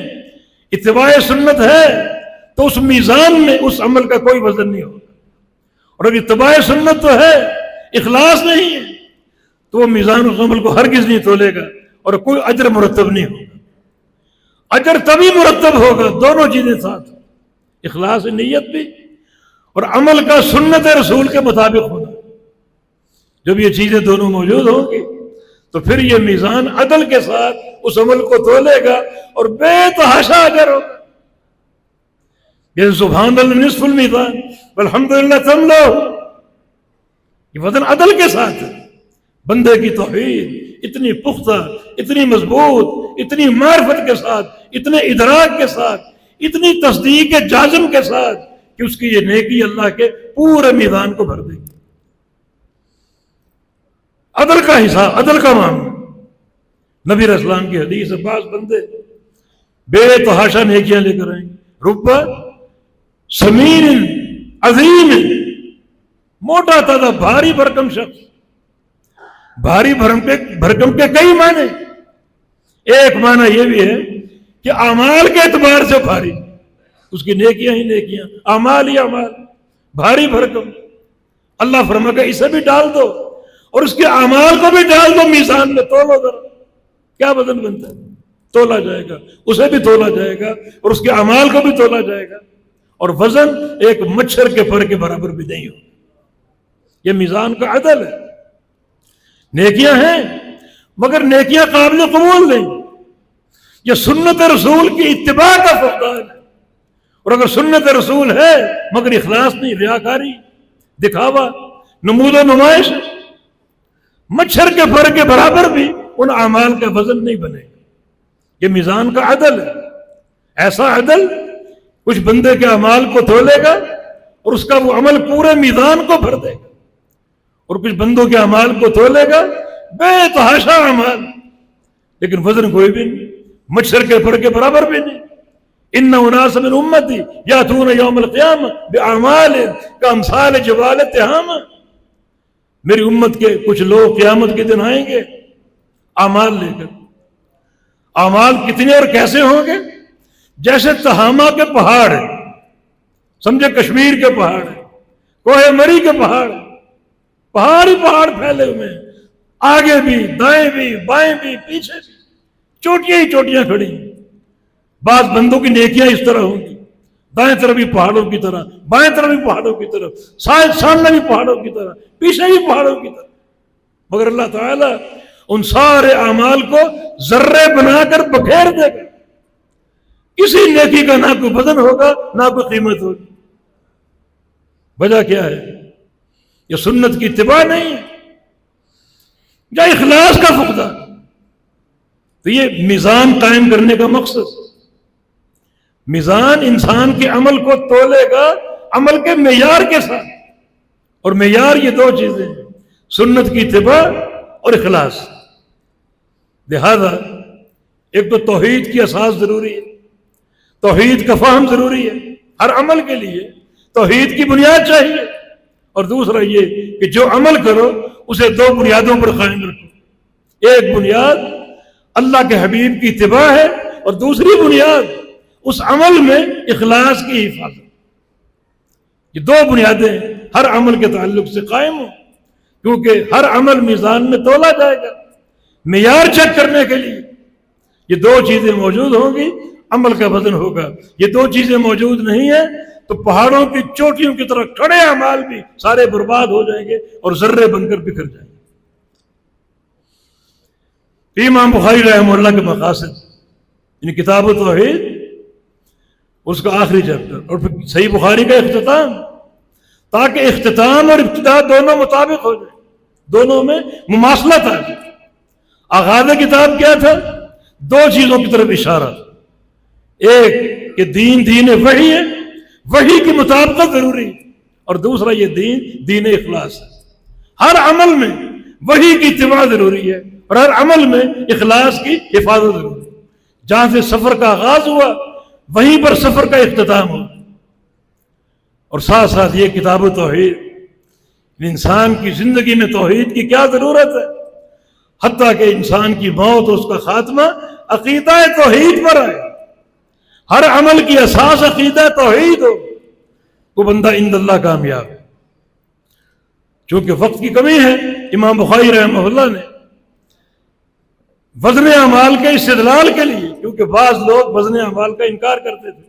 Speaker 2: اتباع سنت ہے، تو اس میزان میں اس عمل کا کوئی وزن نہیں ہوگا، اور اگر اتباع سنت تو ہے، اخلاص نہیں ہے، تو وہ میزان اس عمل کو ہرگز نہیں تولے گا اور کوئی اجر مرتب نہیں ہوگا۔ اجر تبھی مرتب ہوگا دونوں چیزیں ساتھ، اخلاص نیت بھی اور عمل کا سنت رسول کے مطابق ہونا۔ جب یہ چیزیں دونوں موجود ہوں گی تو پھر یہ میزان عدل کے ساتھ اس عمل کو تولے گا اور بے تحاشا اجر ہوگا۔ یہ سبحان اللہ نصف المیزان والحمدللہ تملہ، یہ وزن عدل کے ساتھ ہے۔ بندے کی توحید اتنی پختہ، اتنی مضبوط، اتنی معرفت کے ساتھ، اتنے ادراک کے ساتھ، اتنی تصدیق جازم کے ساتھ کہ اس کی یہ نیکی اللہ کے پورے میدان کو بھر دے گی۔ عدل کا حساب، عدل کا معاملہ۔ نبی علیہ السلام کی حدیث ہے، بعض بندے بے تحاشا نیکیاں لے کر آئیں گے، ربا سمین عظیم، موٹا تازہ بھاری بھرکم شخص۔ بھاری بھرکم کے کئی معنی، ایک معنی یہ بھی ہے کہ اعمال کے اعتبار سے بھاری، اس کی نیکیاں ہی نیکیاں، اعمال ہی اعمال، بھاری بھرکم۔ اللہ فرمائے گا اسے بھی ڈال دو اور اس کے اعمال کو بھی ڈال دو میزان میں، تولو ذرا کیا وزن بنتا ہے، تولا جائے گا، اسے بھی تولا جائے گا اور اس کے اعمال کو بھی تولا جائے گا، اور وزن ایک مچھر کے پر کے برابر بھی نہیں ہوگا۔ یہ میزان کا عدل ہے۔ نیکیاں ہیں مگر نیکیاں قابل قبول نہیں، یہ سنت رسول کی اتباع کا فقدان ہے۔ اور اگر سنت رسول ہے مگر اخلاص نہیں، ریاکاری، دکھاوا، نمود و نمائش، مچھر کے پر کے برابر بھی ان اعمال کا وزن نہیں بنے گا۔ یہ میزان کا عدل ہے، ایسا عدل کچھ بندے کے اعمال کو تولے گا اور اس کا وہ عمل پورے میزان کو بھر دے گا، اور کچھ بندوں کے اعمال کو تولے گا بے تحاشا اعمال، لیکن وزن کوئی بھی نہیں، مچھر کے پر کے برابر بھی نہیں۔ ان اناس من امتی یاتون یوم القیامہ باعمال کامثال جبال تہامہ، میری امت کے کچھ لوگ قیامت کے دن آئیں گے اعمال لے کر۔ اعمال کتنے اور کیسے ہوں گے؟ جیسے تہامہ کے پہاڑ ہیں، سمجھے کشمیر کے پہاڑ ہیں، کوہ مری کے پہاڑ ہیں، پہاڑ ہی پہاڑ پھیلے ہوئے ہیں، آگے بھی دائیں بھی بائیں بھی پیچھے بھی چوٹیاں ہی چوٹیاں کھڑی ہیں۔ بعض بندوں کی نیکیاں اس طرح ہوں گی، دائیں طرف بھی پہاڑوں کی طرح، بائیں طرف بھی پہاڑوں کی طرف، سامنے بھی پہاڑوں کی طرح، پیچھے بھی پہاڑوں کی طرح، مگر اللہ تعالیٰ ان سارے اعمال کو ذرے بنا کر بکھیر دے گا۔ کسی نیکی کا نہ کوئی وزن ہوگا نہ کوئی قیمت ہوگی۔ وجہ کیا ہے؟ یہ سنت کی اتباع نہیں ہے یا اخلاص کا فقدان۔ تو یہ میزان قائم کرنے کا مقصد، میزان انسان کے عمل کو تولے گا عمل کے معیار کے ساتھ، اور معیار یہ دو چیزیں ہیں، سنت کی اتباع اور اخلاص. لہذا ایک تو توحید کی اساس ضروری ہے، توحید کا فہم ضروری ہے ہر عمل کے لیے، توحید کی بنیاد چاہیے. اور دوسرا یہ کہ جو عمل کرو اسے دو بنیادوں پر قائم رکھو. ایک بنیاد اللہ کے حبیب کی اتباع ہے، اور دوسری بنیاد اس عمل میں اخلاص کی حفاظت. یہ دو بنیادیں ہر عمل کے تعلق سے قائم ہوں، کیونکہ ہر عمل میزان میں تولا جائے گا. معیار چیک کرنے کے لیے یہ دو چیزیں موجود ہوں گی، عمل کا وزن ہوگا. یہ دو چیزیں موجود نہیں ہیں تو پہاڑوں کی چوٹیوں کی طرح کھڑے اعمال بھی سارے برباد ہو جائیں گے اور ذرے بن کر بکھر جائیں گے. امام بخاری رحمہ اللہ کے مقاصد، یعنی کتاب التوحید، اس کا آخری چیپٹر، اور پھر صحیح بخاری کا اختتام، تاکہ اختتام اور ابتدا دونوں مطابق ہو جائے، دونوں میں مماثلت آ جائے. آغاز کتاب کیا تھا؟ دو چیزوں کی طرف اشارہ. ایک کہ دین وحی ہے، وحی کی مطابقت ضروری ہے، اور دوسرا یہ دین اخلاص ہے. ہر عمل میں وحی کی اتباع ضروری ہے، اور ہر عمل میں اخلاص کی حفاظت ضروری ہے. جہاں سے سفر کا آغاز ہوا وہیں پر سفر کا اختتام ہوا. اور ساتھ ساتھ یہ کتاب توحید، انسان کی زندگی میں توحید کی کیا ضرورت ہے، حتیٰ کہ انسان کی موت اور اس کا خاتمہ عقیدہ توحید پر آئے. ہر عمل کی اساس عقیدہ توحید ہو، وہ بندہ عند اللہ کامیاب ہے. چونکہ وقت کی کمی ہے، امام بخاری رحمہ اللہ نے وزن اعمال کے استدلال کے لیے، کیونکہ بعض لوگ وزن اعمال کا انکار کرتے تھے،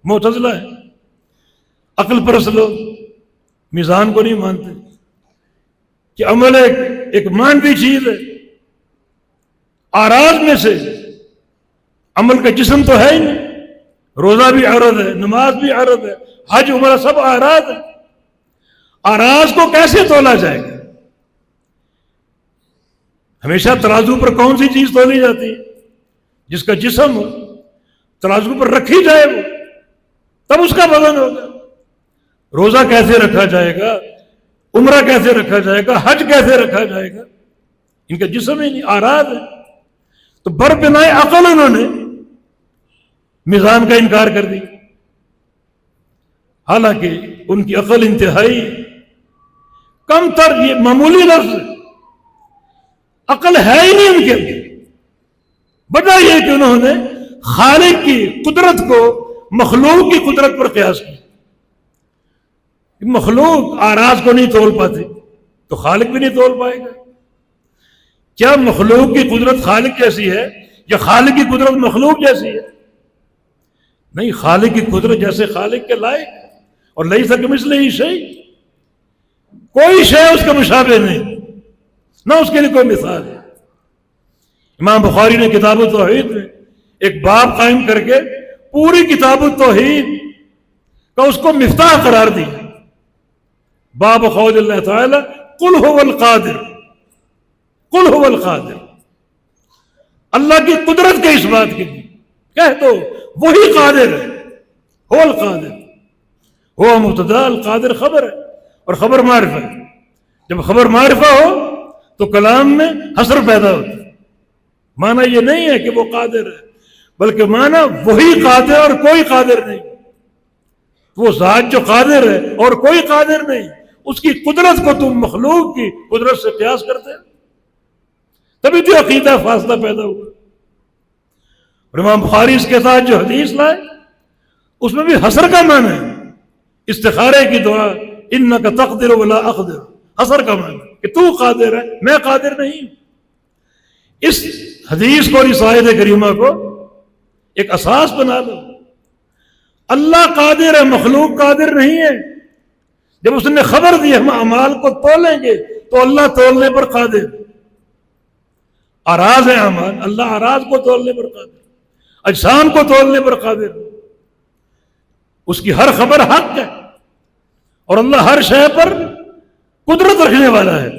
Speaker 2: معتزلہ ہے، عقل پرست لوگ میزان کو نہیں مانتے کہ عمل ایک مانوی چیز ہے. اعراض میں سے عمل کا جسم تو ہے ہی نہیں. روزہ بھی عرض ہے، نماز بھی عرض ہے، حج عمرہ سب اعراض ہے. اعراض کو کیسے تولا جائے گا؟ ہمیشہ ترازو پر کون سی چیز تولی جاتی ہے؟ جس کا جسم ہو، ترازو پر رکھی جائے وہ، تب اس کا وزن ہوگا. روزہ کیسے رکھا جائے گا؟ عمرہ کیسے رکھا جائے گا؟ حج کیسے رکھا جائے گا؟ ان کا جسم ہی نہیں، اعراض ہے. تو بر بنائے عقل انہوں نے میزان کا انکار کر دیا، حالانکہ ان کی عقل انتہائی کم تر، یہ معمولی لفظ ہے، عقل ہے ہی نہیں ان کے اندر. وجہ یہ کہ انہوں نے خالق کی قدرت کو مخلوق کی قدرت پر قیاس کیا. مخلوق اعراض کو نہیں تول پاتے تو خالق بھی نہیں تول پائے گا. کیا مخلوق کی قدرت خالق جیسی ہے یا خالق کی قدرت مخلوق جیسی ہے؟ نہیں، خالق کی قدرت جیسے خالق کے لائق، اور لیس کمثلہ شیء، کوئی شے اس کا مشابہ نہیں، نہ اس کے لیے کوئی مثال ہے. امام بخاری نے کتاب التوحید میں ایک باب قائم کر کے پوری کتاب التوحید کا اس کو مفتاح قرار دیا. باب قول اللہ تعالی قل هو القادر، قل هو القادر، اللہ کی قدرت کے اس بات کے لیے کہہ دو وہی قادر ہے. هو القادر، هو مبتدا، القادر خبر ہے، اور خبر معرفہ ہے. جب خبر معرفہ ہو تو کلام میں حصر پیدا ہوتا ہے. معنی یہ نہیں ہے کہ وہ قادر ہے، بلکہ معنی وہی قادر اور کوئی قادر نہیں. وہ ذات جو قادر ہے اور کوئی قادر نہیں، اس کی قدرت کو تم مخلوق کی قدرت سے قیاس کرتے ہیں، تبھی تو عقیدہ فاصلہ پیدا ہوا. اور امام بخاری اس کے ساتھ جو حدیث لائے اس میں بھی حصر کا معنی ہے. استخارے کی دعا انک تقدر ولا اقدر، حصر کا معنی کہ تو قادر ہے، میں قادر نہیں. اس حدیث کو اور اس آیت کریمہ کو ایک اساس بنا لو. اللہ قادر ہے، مخلوق قادر نہیں ہے. جب اس نے خبر دی ہم اعمال کو تولیں گے تو اللہ تولنے پر قادر. اعراض ہے اعمال، اللہ اعراض کو تولنے پر قادر، اجسام کو تولنے پر قادر. اس کی ہر خبر حق ہے، اور اللہ ہر شے پر قدرت رکھنے والا ہے.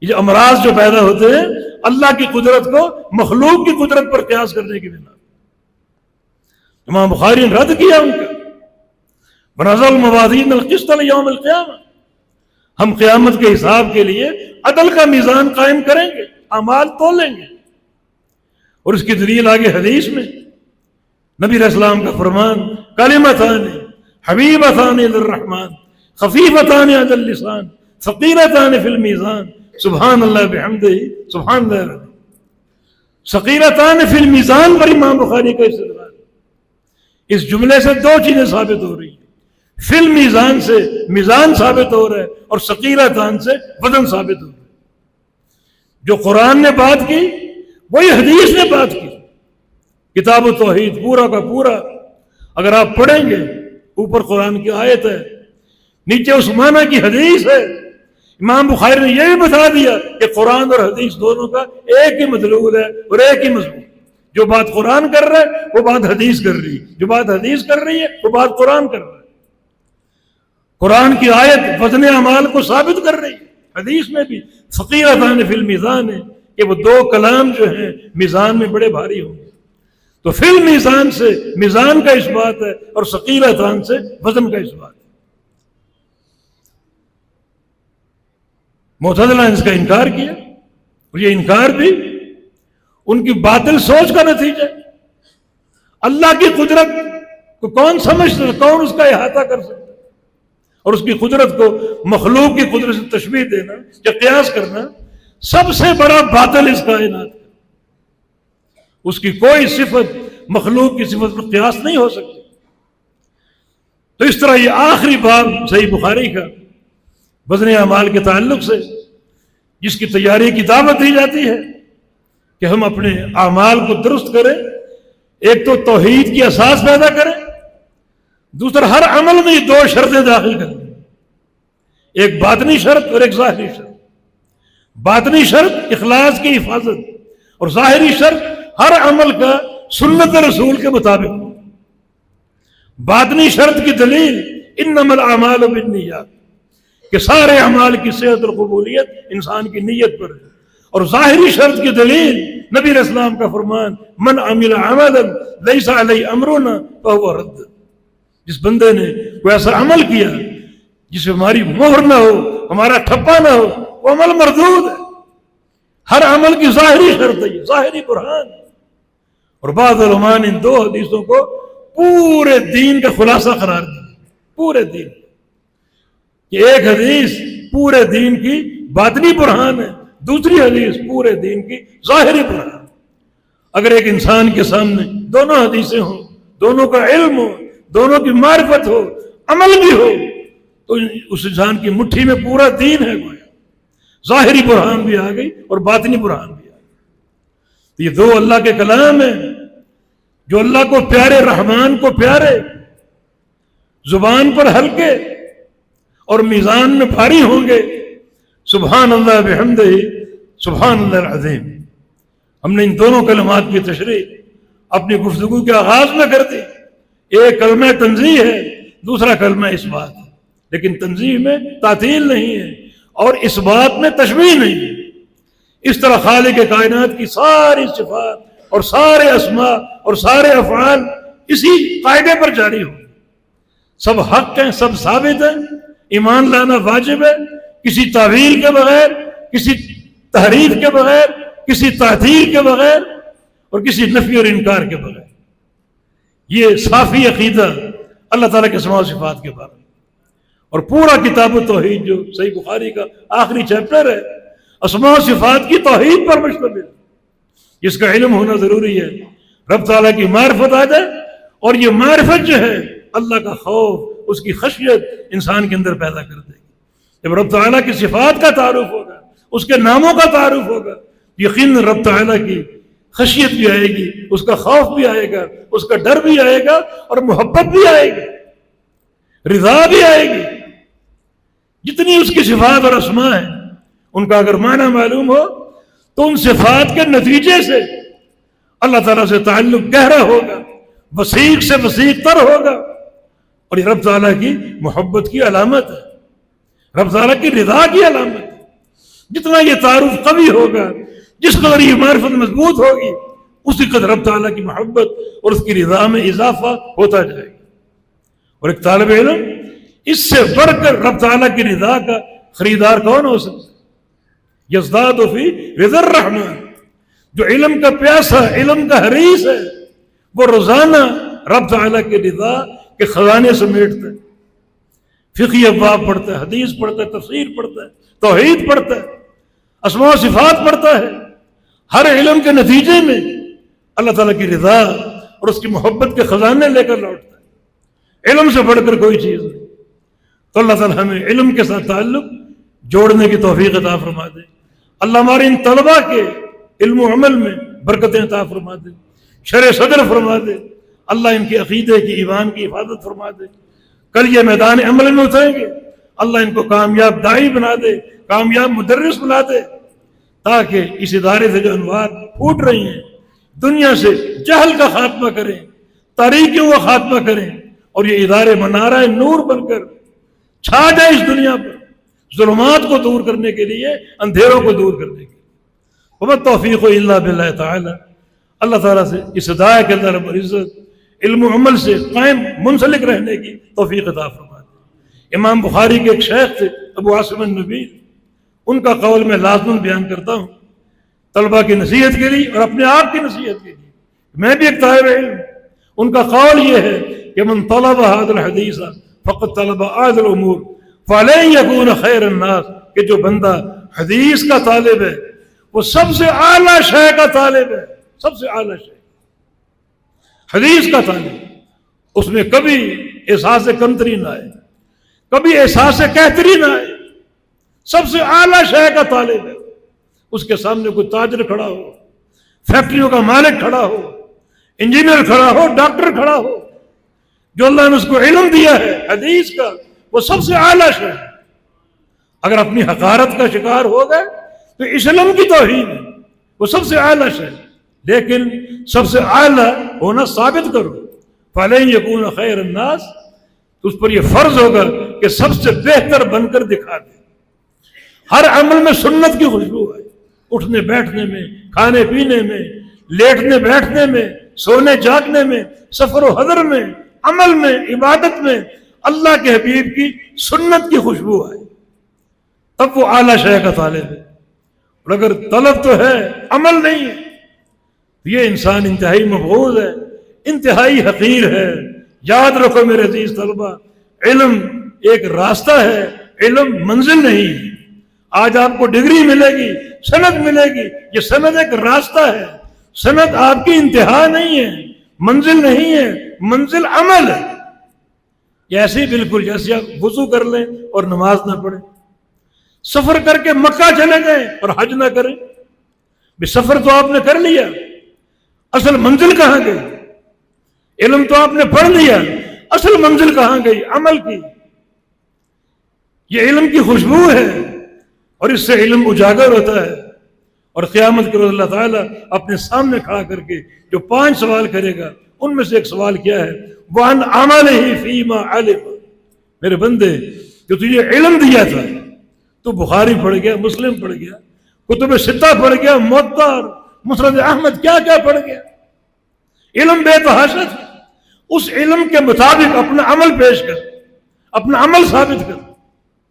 Speaker 2: یہ امراض جو پیدا ہوتے ہیں اللہ کی قدرت کو مخلوق کی قدرت پر قیاس کرنے کی بنا. امام بخاری نے رد کیا ان کا، بنزل الموازین القسط لیوم القیامہ، ہم قیامت کے حساب کے لیے عدل کا میزان قائم کریں گے، اعمال تولیں گے۔ اور اس کی دلیل آگے حدیث میں نبی علیہ السلام کا فرمان، کلمتان حبیبتان للرحمن خفیفتان علی اللسان ثقیلتان فی المیزان سبحان اللہ بحمدہ سبحان اللہ العظیم۔ ثقیلتان فی المیزان پر امام بخاری کا استدلال۔ اس جملے سے دو چیزیں ثابت ہو رہی ہیں، فی المیزان سے میزان ثابت ہو رہا ہے، اور ثقیلتان سے وزن ثابت ہو رہا ہے۔ جو قرآن نے بات کی وہی حدیث نے بات کی۔ کتاب التوحید پورا کا پورا اگر آپ پڑھیں گے، اوپر قرآن کی آیت ہے، نیچے عثمانہ کی حدیث ہے۔ امام بخاری نے یہ بھی بتا دیا کہ قرآن اور حدیث دونوں کا ایک ہی مدلول ہے اور ایک ہی مضمون۔ جو بات قرآن کر رہا ہے وہ بات حدیث کر رہی ہے، جو بات حدیث کر رہی ہے وہ بات قرآن کر رہا ہے۔ قرآن کی آیت وزن اعمال کو ثابت کر رہی ہے، حدیث میں بھی ثقیلتان فی المیزان ہے کہ وہ دو کلام جو ہیں میزان میں بڑے بھاری ہوں گے۔ تو فی المیزان سے میزان کا اس بات ہے، اور ثقیلتان سے وزن کا اس بات ہے۔ معتزلہ نے اس کا انکار کیا، اور یہ انکار بھی ان کی باطل سوچ کا نتیجہ ہے۔ اللہ کی قدرت کو کون سمجھتا ہے، کون اس کا احاطہ کر سکتا ہے؟ اور اس کی قدرت کو مخلوق کی قدرت سے تشبیہ دینا یا قیاس کرنا سب سے بڑا باطل اس کائنات ہے۔ اس کی کوئی صفت مخلوق کی صفت پر قیاس نہیں ہو سکتی۔ تو اس طرح یہ آخری باب صحیح بخاری کا وزن اعمال کے تعلق سے جس کی تیاری کی دعوت دی جاتی ہے کہ ہم اپنے اعمال کو درست کریں، ایک تو توحید کی اساس پیدا کریں، دوسرا ہر عمل میں یہ دو شرطیں داخل کریں، ایک باطنی شرط اور ایک ظاہری شرط۔ باطنی شرط اخلاص کی حفاظت، اور ظاہری شرط ہر عمل کا سنت رسول کے مطابق۔ باطنی شرط کی دلیل انما الاعمال بالنیات کہ سارے اعمال کی صحت اور قبولیت انسان کی نیت پر ہے، اور ظاہری شرط کی دلیل نبی علیہ السلام کا فرمان من عمل عملا لیس علیہ امرنا فہو رد۔ جس بندے نے کوئی ایسا عمل کیا جس میں ہماری مہر نہ ہو، ہمارا ٹھپا نہ ہو، وہ عمل مردود ہے۔ ہر عمل کی ظاہری شرط ہے، ظاہری برہان۔ اور بعض علماء نے ان دو حدیثوں کو پورے دین کا خلاصہ قرار دیا، پورے دین کہ ایک حدیث پورے دین کی باطنی برہان ہے، دوسری حدیث پورے دین کی ظاہری برہان۔ اگر ایک انسان کے سامنے دونوں حدیثیں ہوں، دونوں کا علم ہو، دونوں کی معرفت ہو، عمل بھی ہو، تو اس انسان کی مٹھی میں پورا دین ہے گویا۔ ظاہری برہان بھی آ گئی اور باطنی برہان بھی آ گئی۔ یہ دو اللہ کے کلام ہیں جو اللہ کو پیارے، رحمان کو پیارے، زبان پر ہلکے اور میزان میں بھاری ہوں گے۔ سبحان اللہ بحمدہ سبحان اللہ العظیم۔ ہم نے ان دونوں کلمات کی تشریح اپنی گفتگو کے آغاز میں کر دی۔ ایک کلمہ تنزیہ ہے، دوسرا کلمہ اثبات ہے، لیکن تنزیہ میں تعطیل نہیں ہے اور اثبات میں تشبیہ نہیں ہے۔ اس طرح خالق کائنات کی ساری صفات اور سارے اسماء اور سارے افعال اسی قاعدے پر جاری ہوں، سب حق ہیں، سب ثابت ہیں، ایمان لانا واجب ہے، کسی تعویل کے بغیر، کسی تحریف کے بغیر، کسی تعطیل کے بغیر اور کسی نفی اور انکار کے بغیر۔ یہ صافی عقیدہ اللہ تعالیٰ کے اسماء و صفات کے بارے میں۔ اور پورا کتاب التوحید جو صحیح بخاری کا آخری چیپٹر ہے اسماء و صفات کی توحید پر مشتمل، جس کا علم ہونا ضروری ہے۔ رب تعالیٰ کی معرفت آ جائے، اور یہ معرفت جو ہے اللہ کا خوف، اس کی خشیت انسان کے اندر پیدا کر دے گی۔ جب رب تعالیٰ کی صفات کا تعارف ہوگا، اس کے ناموں کا تعارف ہوگا، یقین رب تعالیٰ کی خشیت بھی آئے گی، اس کا خوف بھی آئے گا، اس کا ڈر بھی آئے گا، اور محبت بھی آئے گی، رضا بھی آئے گی۔ جتنی اس کی صفات اور اسماء ہیں ان کا اگر معنی معلوم ہو تو ان صفات کے نتیجے سے اللہ تعالیٰ سے تعلق گہرا ہوگا، وسیق سے وسیق تر ہوگا، اور یہ رب تعالیٰ کی محبت کی علامت ہے، رب تعالیٰ کی رضا کی علامت ہے۔ جتنا یہ تعارف قوی ہوگا، جس قدر یہ معرفت مضبوط ہوگی، اسی قدر رب تعالیٰ کی محبت اور اس کی رضا میں اضافہ ہوتا جائے گا۔ اور ایک طالب علم اس سے بڑھ کر رب تعالیٰ کی رضا کا خریدار کون ہو سکتا ہے؟ یزداد فی رضا الرحمن، جو علم کا پیاسا، علم کا حریص ہے، وہ روزانہ رب تعالیٰ کے رضا کے خزانے سمیٹتا ہے، فقہی ابواب پڑھتا ہے، حدیث پڑھتا ہے، تفسیر پڑھتا ہے، توحید پڑھتا ہے، اسماء و صفات پڑھتا ہے۔ ہر علم کے نتیجے میں اللہ تعالیٰ کی رضا اور اس کی محبت کے خزانے لے کر لوٹتا ہے۔ علم سے بڑھ کر کوئی چیز نہیں۔ تو اللہ تعالیٰ ہمیں علم کے ساتھ تعلق جوڑنے کی توفیق عطا فرما دے۔ اللہ ہمارے ان طلباء کے علم و عمل میں برکتیں عطا فرما دے، شرح صدر فرما دے۔ اللہ ان کے عقیدے کی، ایمان کی حفاظت فرما دے۔ کل یہ میدان عمل میں اتریں گے، اللہ ان کو کامیاب داعی بنا دے، کامیاب مدرس بنا دے، تاکہ اس ادارے سے جو انوار پھوٹ رہی ہیں، دنیا سے جہل کا خاتمہ کریں، تاریکیوں کا خاتمہ کریں، اور یہ ادارے منارہ نور بن کر چھا جائے اس دنیا پر، ظلمات کو دور کرنے کے لیے، اندھیروں کو دور کرنے کے لیے۔ وما التوفیق الا باللہ تعالی۔ اللہ تعالیٰ سے اس ہدایت کے اندر رب العزت علم و عمل سے قائم منسلک رہنے کی توفیق عطا فرما دے۔ امام بخاری کے ایک شیخ تھے ابو عاصم النبیل، ان کا قول میں لازماً بیان کرتا ہوں طلبہ کی نصیحت کے لیے اور اپنے آپ کی نصیحت کے لیے، میں بھی ایک طالب علم۔ ان کا قول یہ ہے کہ من طلب هذا الحدیث فقد طلب اعظم الامور فلن يكون خیر الناس، کہ جو بندہ حدیث کا طالب ہے وہ سب سے اعلیٰ شے کا طالب ہے، سب سے اعلیٰ شے حدیث کا طالب۔ اس میں کبھی احساس کمتری نہ آئے، کبھی احساس کہتری نہ آئے، سب سے اعلیٰ شے کا طالب ہے۔ اس کے سامنے کوئی تاجر کھڑا ہو، فیکٹریوں کا مالک کھڑا ہو، انجینئر کھڑا ہو، ڈاکٹر کھڑا ہو، جو اللہ نے اس کو علم دیا ہے حدیث کا، وہ سب سے اعلیٰ شے ہے۔ اگر اپنی حقارت کا شکار ہو گئے تو اس علم کی توہین ہے، وہ سب سے اعلیٰ شے ہے۔ لیکن سب سے اعلیٰ ہونا ثابت کرو، فَلَن يَكُونَ خَيْرَ النَّاسِ، تو اس پر یہ فرض ہوگا کہ سب سے بہتر بن کر دکھا دے۔ ہر عمل میں سنت کی خوشبو ہے، اٹھنے بیٹھنے میں، کھانے پینے میں، لیٹنے بیٹھنے میں، سونے جاگنے میں، سفر و حضر میں، عمل میں، عبادت میں اللہ کے حبیب کی سنت کی خوشبو ہے، تب وہ اعلیٰ شے کا طالب ہے۔ اور اگر طلب تو ہے، عمل نہیں ہے، یہ انسان انتہائی مبغوض ہے، انتہائی حقیر ہے۔ یاد رکھو میرے عزیز طلبہ، علم ایک راستہ ہے، علم منزل نہیں ہے۔ آج آپ کو ڈگری ملے گی، سند ملے گی، یہ سند ایک راستہ ہے، سند آپ کی انتہا نہیں ہے، منزل نہیں ہے، منزل عمل ہے۔ یہ ایسے ہی بالکل جیسے آپ وضو کر لیں اور نماز نہ پڑھیں، سفر کر کے مکہ چلے گئے اور حج نہ کریں، سفر تو آپ نے کر لیا، اصل منزل کہاں گئی؟ علم تو آپ نے پڑھ لیا، اصل منزل کہاں گئی؟ عمل کی۔ یہ علم کی خوشبو ہے، اور اس سے علم اجاگر ہوتا ہے، اور قیامت کے روز اللہ تعالیٰ اپنے سامنے کھڑا کر کے جو 5 سوال کرے گا، ان میں سے ایک سوال کیا ہے؟ وَعَنْ عَمَلِهِ فِي مَا عَلِمَ۔ میرے بندے، جو تجھے علم دیا تھا، تو بخاری پڑھ گیا، مسلم پڑھ گیا، کتب ستہ پڑھ گیا، موطا، مسند احمد، کیا کیا پڑھ گیا، علم بے تحاشا تھا۔ اس علم کے مطابق اپنا عمل پیش کر، اپنا عمل ثابت کر،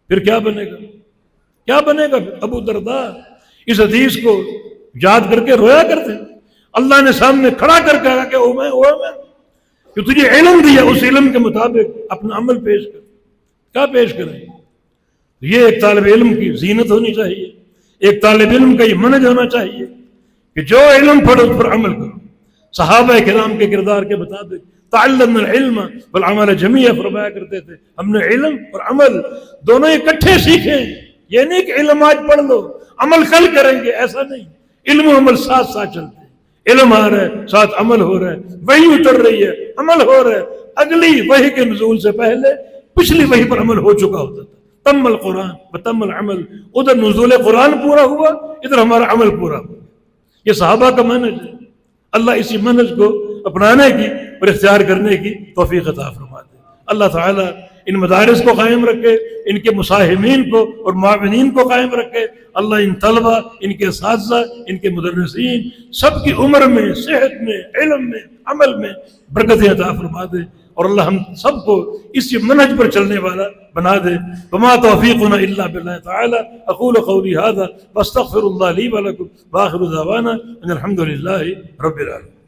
Speaker 2: پھر کیا بنے گا؟ کیا بنے گا؟ ابو درداء اس حدیث کو یاد کر کے رویا کرتے، اللہ نے سامنے کھڑا کر کے کہا کہ او میں جو تجھے علم دیا، اس علم کے مطابق اپنا عمل پیش کر۔ کیا پیش کریں؟ یہ ایک طالب علم کی زینت ہونی چاہیے، ایک طالب علم کا یہ منہج ہونا چاہیے کہ جو علم پڑھو اس پر عمل کرو۔ صحابہ کرام کے کردار کے مطابق تعلمنا العلم والعمل جميعا فرمایا کرتے تھے، ہم نے علم اور عمل دونوں اکٹھے سیکھے۔ یہ نہیں کہ علم آج پڑھ لو عمل کل کریں گے، ایسا نہیں، علم و عمل ساتھ ساتھ چلتے ہیں۔ علم آ رہا ہے، ساتھ عمل ہو رہا ہے، وحی اتر رہی ہے، عمل ہو رہا ہے، اگلی وحی کے نزول سے پہلے پچھلی وحی پر عمل ہو چکا ہوتا تھا۔ تم القرآن وتم العمل، ادھر نزول قرآن پورا ہوا، ادھر ہمارا عمل پورا ہوا۔ یہ صحابہ کا منہج ہے۔ اللہ اسی منہج کو اپنانے کی اور اختیار کرنے کی توفیق عطا فرما دے۔ اللہ تعالیٰ ان مدارس کو قائم رکھے، ان کے مساہمین کو اور معاونین کو قائم رکھے۔ اللہ ان طلبہ، ان کے اساتذہ، ان کے مدرسین سب کی عمر میں، صحت میں، علم میں، عمل میں برکتیں عطا فرما دے، اور اللہ ہم سب کو اسی منہج پر چلنے والا بنا دے۔ وما توفیقنا الا باللہ تعالی۔ اقول قولی ھذا واستغفر اللہ لی ولکم، وآخر دعوانا ان الحمد للہ رب العالمین۔